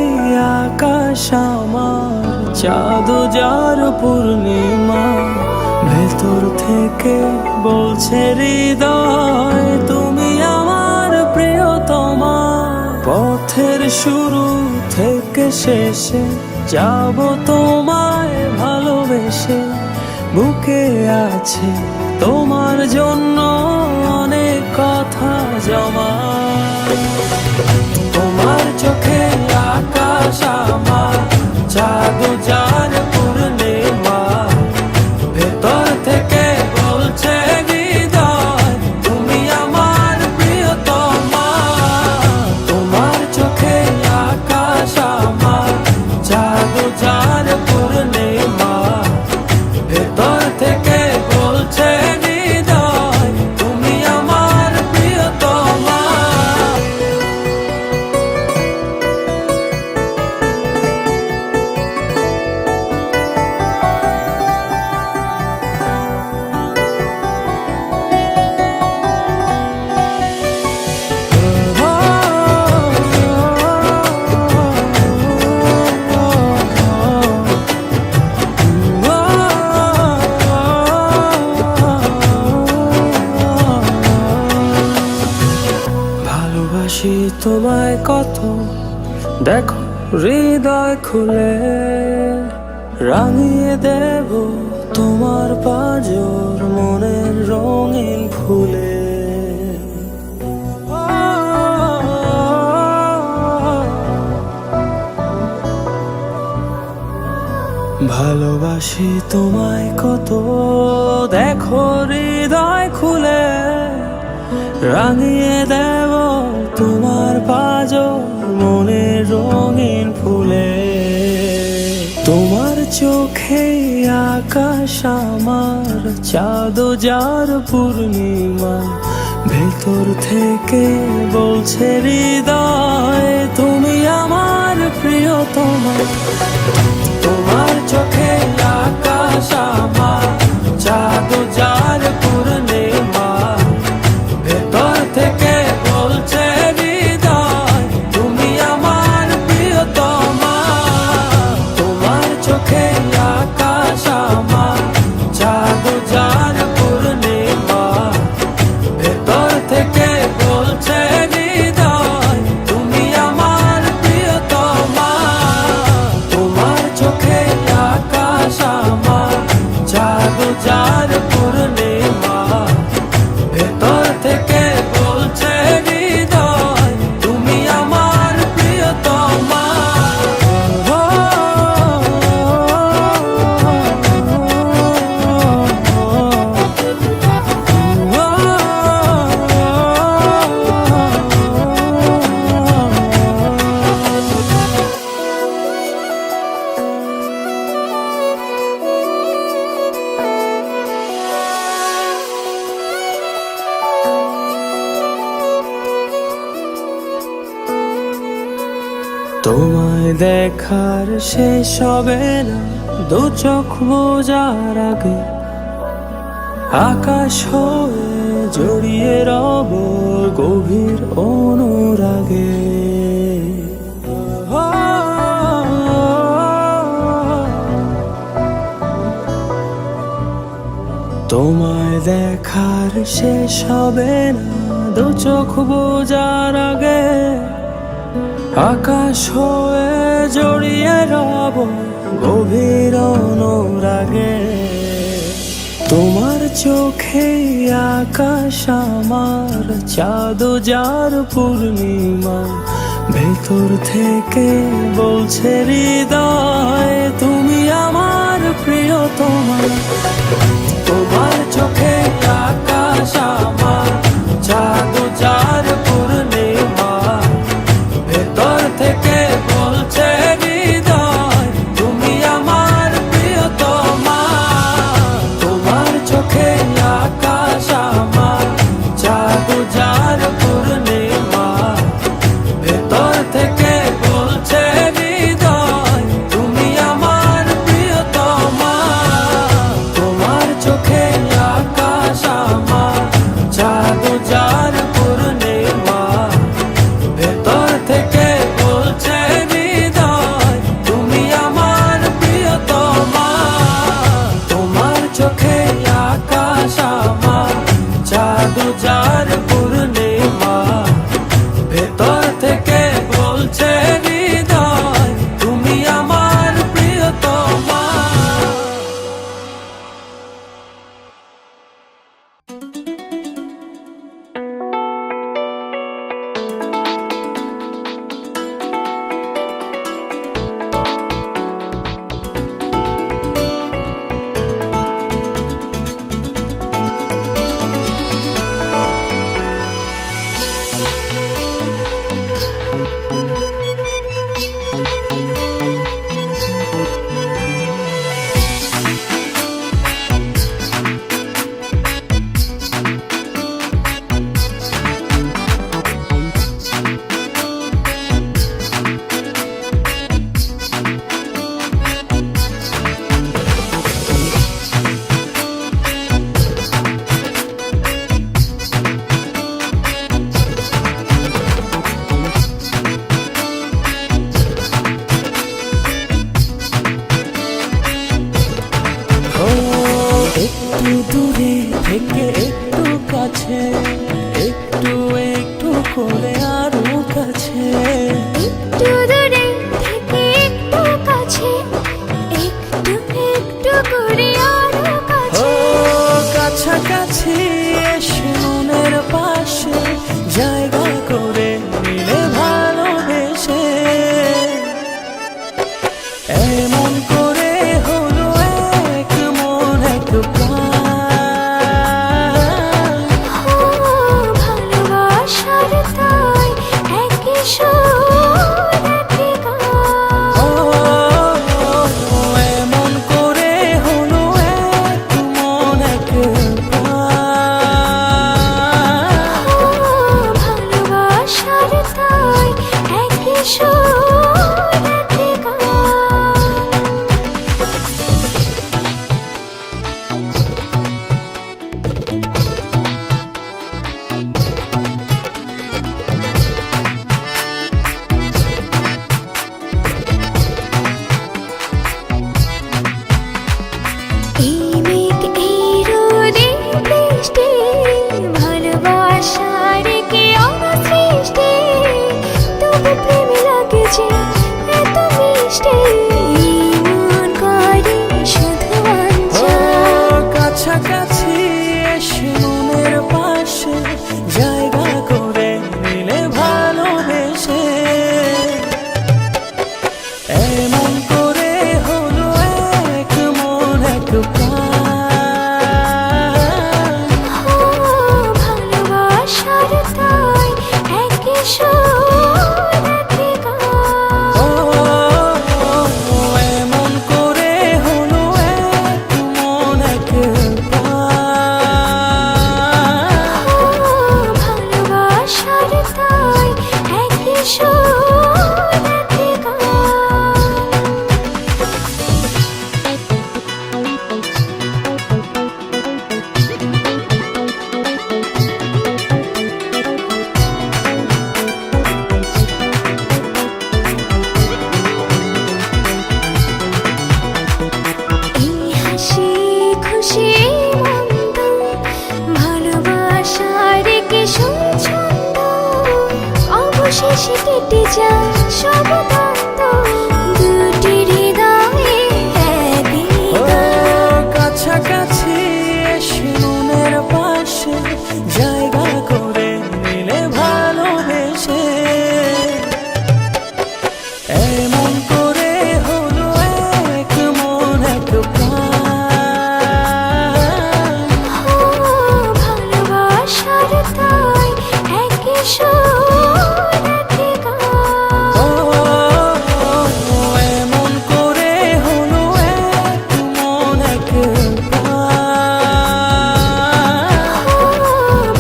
আকাশ আমার চাঁদ যার পূর্ণিমা, ভেতর থেকে বলছে হৃদয় তুমি আমার প্রিয়তমা। পথের শুরু থেকে শেষে যাব তোমায় ভালোবেসে, বুকে আছে তোমার জন্য অনেক কথা জমা। তোমার চোখে আকাশ আমার চাঁদ যার পূর্ণিমা, ভেতর থেকে বলছে হৃদয় তুমি আমার প্রিয়তমা। তোমার চোখে আকাশ আমার চাঁদ যার পূর্ণিমা, ভেতর থেকে বলছে হৃদয় তুমি আমার প্রিয়তমা। দেখো হৃদয় খুলে রাঙিয়ে দেব তোমার পাঁজর মনের রঙিন ফুলে। ভালোবাসি তোমায় কত, দেখো হৃদয় খুলে রাঙিয়ে দেব তোমার পাঁজর মনের রঙিন ফুলে। তোমার চোখে আকাশ আমার চাঁদ যার পূর্ণিমা, ভেতর থেকে বলছে হৃদয় তুমি আমার প্রিয়তমা। তোমার চোখে আকাশ আমার চাঁদ যার পূর্ণিমা, ভেতর থেকে বলছে হৃদয় তুমি আমার প্রিয়তমা। তোমার চোখে আকাশ আমার চাঁদ যার পূর্ণিমা, ভেতর থেকে বলছে হৃদয় তুমি আমার প্রিয়তমা। তোমার চোখে আকাশ আমার চাঁদ যার পূর্ণিমা, ভেতর থেকে বলছে হৃদয় তুমি আমার প্রিয়তমা। তোমায় দেখার শেষ হবে না দু চোখ বোঝার আগে, আকাশ হয়ে জড়িয়ে রব গভীর অনুরাগে। তোমায় দেখার শেষ হবে না দু চোখ বোঝার আগে, আকাশ হয়ে জড়িয়ে রব গভীর অনুরাগে। তোমার চোখে আকাশ আমার চাঁদ যার পূর্ণিমা, ভেতর থেকে বলছে হৃদয় তুমি আমার প্রিয়তমা। তোমার চোখে আকাশ আমার চাঁদ যার পূর্ণিমা, ভেতর থেকে বলছে হৃদয় তুমি আমার প্রিয়তমা। তোমার চোখে আকাশ আমার চাঁদ যার পূর্ণিমা, ভেতর থেকে বলছে হৃদয় তুমি আমার প্রিয়তমা। তোমার চোখে আকাশ আমার চাঁদ যার পূর্ণিমা, ভেতর থেকে বলছে হৃদয় তুমি আমার প্রিয়তমা। তোমার চোখে আকাশ আমার চাঁদ যার পূর্ণিমা, ভেতর থেকে বলছে হৃদয় তুমি আমার প্রিয়তমা। একটু দূরে থেকে একটু কাছে, একটু একটু করে আরো কাছে। একটু দূরে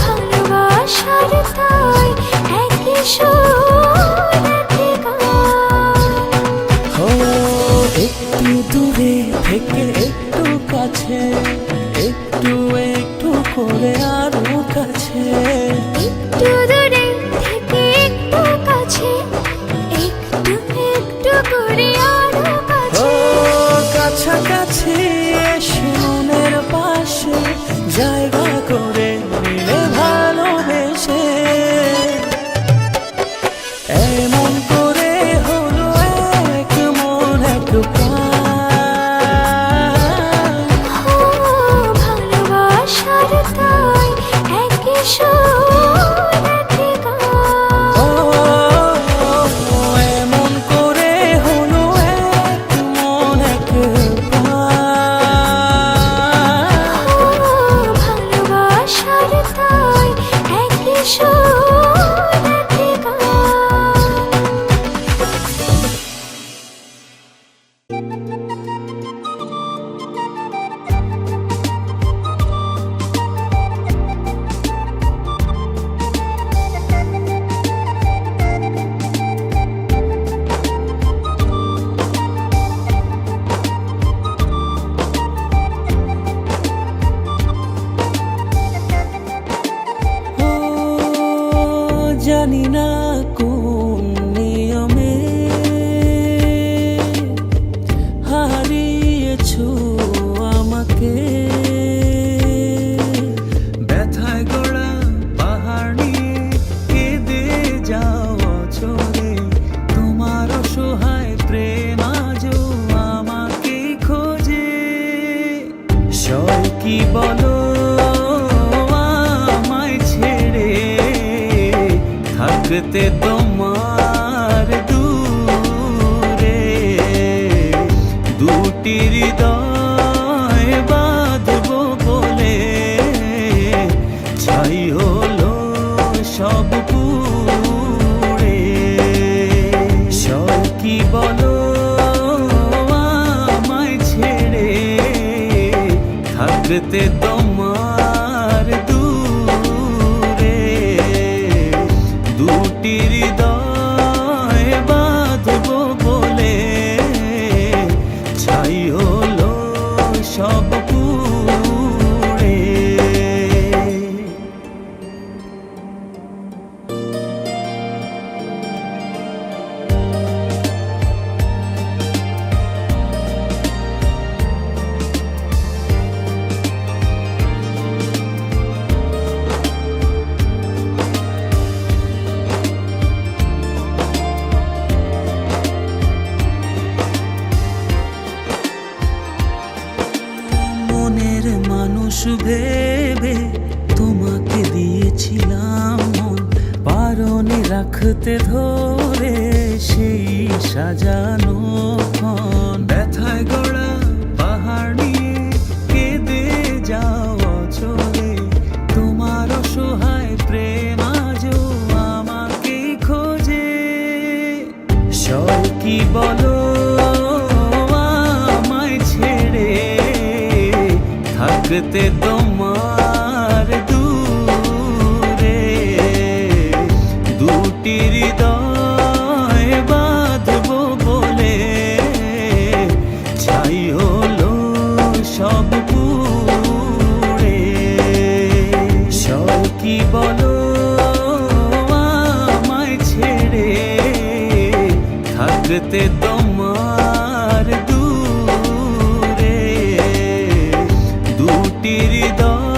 ভালোবাসার তাই একই সুর একই গান। ও একটু দূরে থেকে একটু কাছে, একটু একটু করে আরো কাছে, একটু দূরে থেকে একটু কাছে, একটু একটু করে আরো ও কাছে। কাছাকাছি এসে মনের পাশে জায়গা করে নিলে ভালোবেসে, এমন করে হলো এক মন এক প্রাণ। ভালোবাসার তাই একই সুর একই গান। ও এমন করে হলো এক মন এক প্রাণ। ভালোবাসার তাই একই সুর একই গান। ও জানি না কোন নিয়মে হারিয়েছো আমাকে, ব্যথায় গড়া পাহাড় নিয়ে কেঁদে যাও অঝরে, তোমার অসহায় প্রেম আজও আমাকে খোঁজে। সয় কি বলো আমায় ছেড়ে থাকতে তোমার দূরে, দুটি হৃদয় বাঁধবো বলে ছাই হলো সব পুড়ে। সয় কি বলো আমায় ছেড়ে থাকতে তোমার দূরে, দুটি হৃদয় বাঁধবো বলে ছাই হলো সব পুড়ে। মনের মানুষ ভেবে তোমাকে দিয়েছিলাম মন, পারনে রাখতে ধরে সেই সাজানো ক্ষণ। ব্যথায় গড়া পাহাড় নিয়ে কেঁদে যাও অঝরে, তোমার অসহায় প্রেম আজও আমাকে খোঁজে। সয় কি বলো আমায় ছেড়ে থাকতে তোমার দূরে, দুটি হৃদয় বাঁধবো বলে ছাই হলো সব পুড়ে। সয় কি বলো আমায় ছেড়ে থাকতে তোমার দূরে, দুটি হৃদয়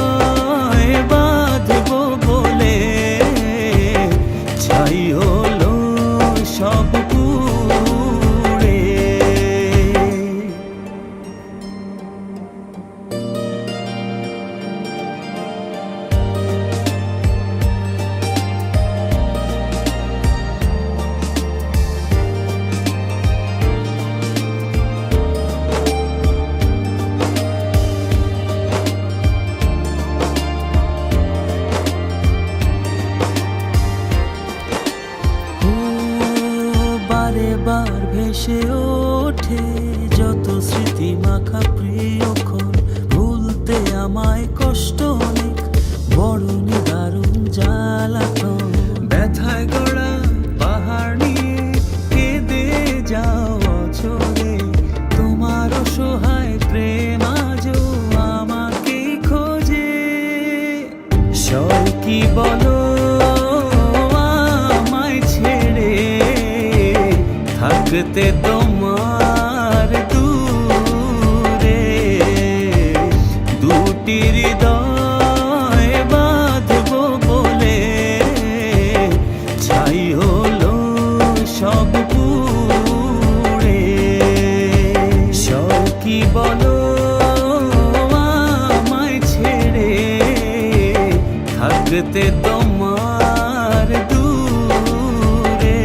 থাকতে তোমার দূরে দুটি হৃদয় বাঁধবো বলে ছাই হলো সব পুড়ে সখী বলো আমায় ছেড়ে থাকতে তোমার দূরে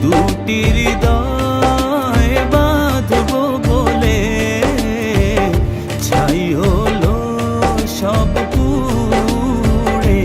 দুটি হৃদয় বাঁধবো বলে ছাই হলো সব পুড়ে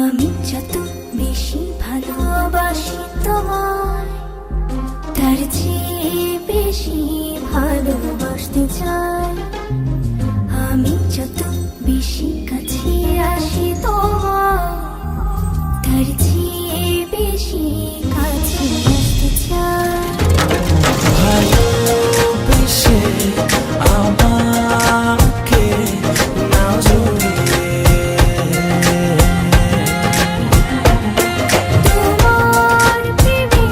আমি যত বেশি ভালোবাসি তোমায়, তার চেয়ে বেশি ভালোবাসতে চাই। আমি যত বেশি কাছে আসি তোমার, তার চেয়ে বেশি কাছে আসতে চাই। ভালোবেসে আমাকে নাও জড়িয়ে, তোমার প্রেমে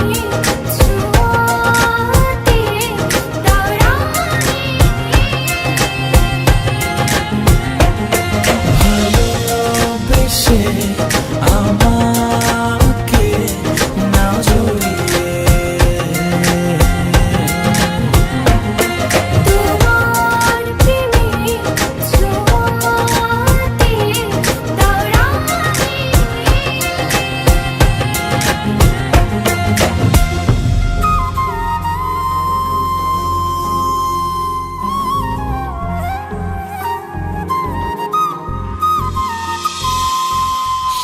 ছোঁয়াতে দাঁড়াই, ভালোবেসে আমাকে নাও জড়িয়ে, তোমার প্রেমে ছোঁয়াতে দাঁড়াই।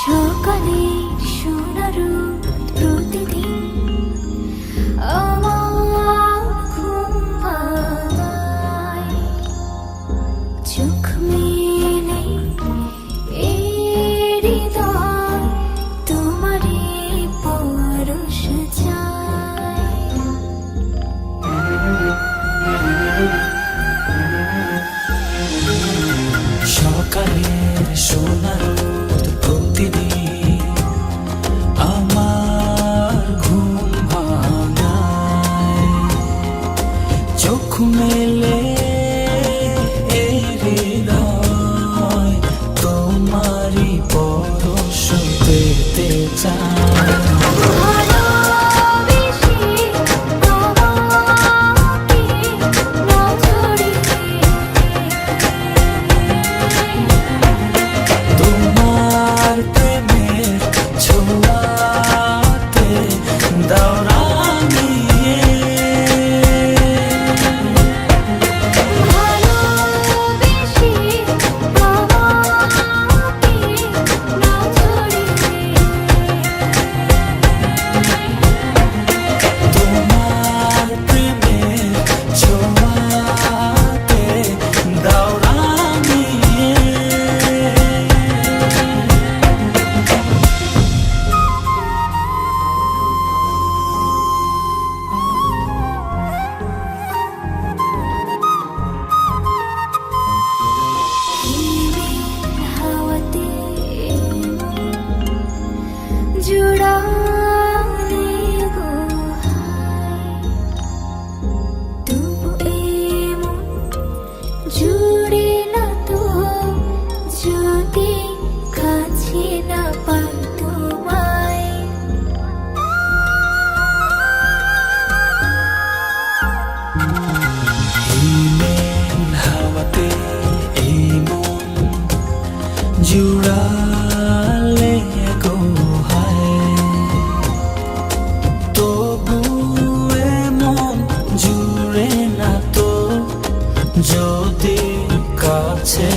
সকালের সোনার রোদ প্রতিদিন আমার ঘুম ভাঙায়, চোখ মেলে এই হৃদয় তোমারই পরশ চায়। সকালের সোনার রোদ প্রতিদিন আমার ঘুম ভাঙায়, চোখ মেলে এই হৃদয় তোমারই পরশ পেতে চায়। ভালোবেসে আমাকে নাও জড়িয়ে, তোমার প্রেমের ছোঁয়াতে দাও রাঙিয়ে, ভালোবেসে আমাকে নাও জড়িয়ে, তোমার প্রেমের ছোঁয়াতে দাও রাঙিয়ে। হিমেল হাওয়াতে জুড়ালে গো হায়, তবু এমন জুড়ে না তো যদি কাছে না পাই তোমায়। হিমেল হাওয়াতে এই মন জুড়ালে গো হায়, তবু এমন জুড়ে না তো যদি কাছে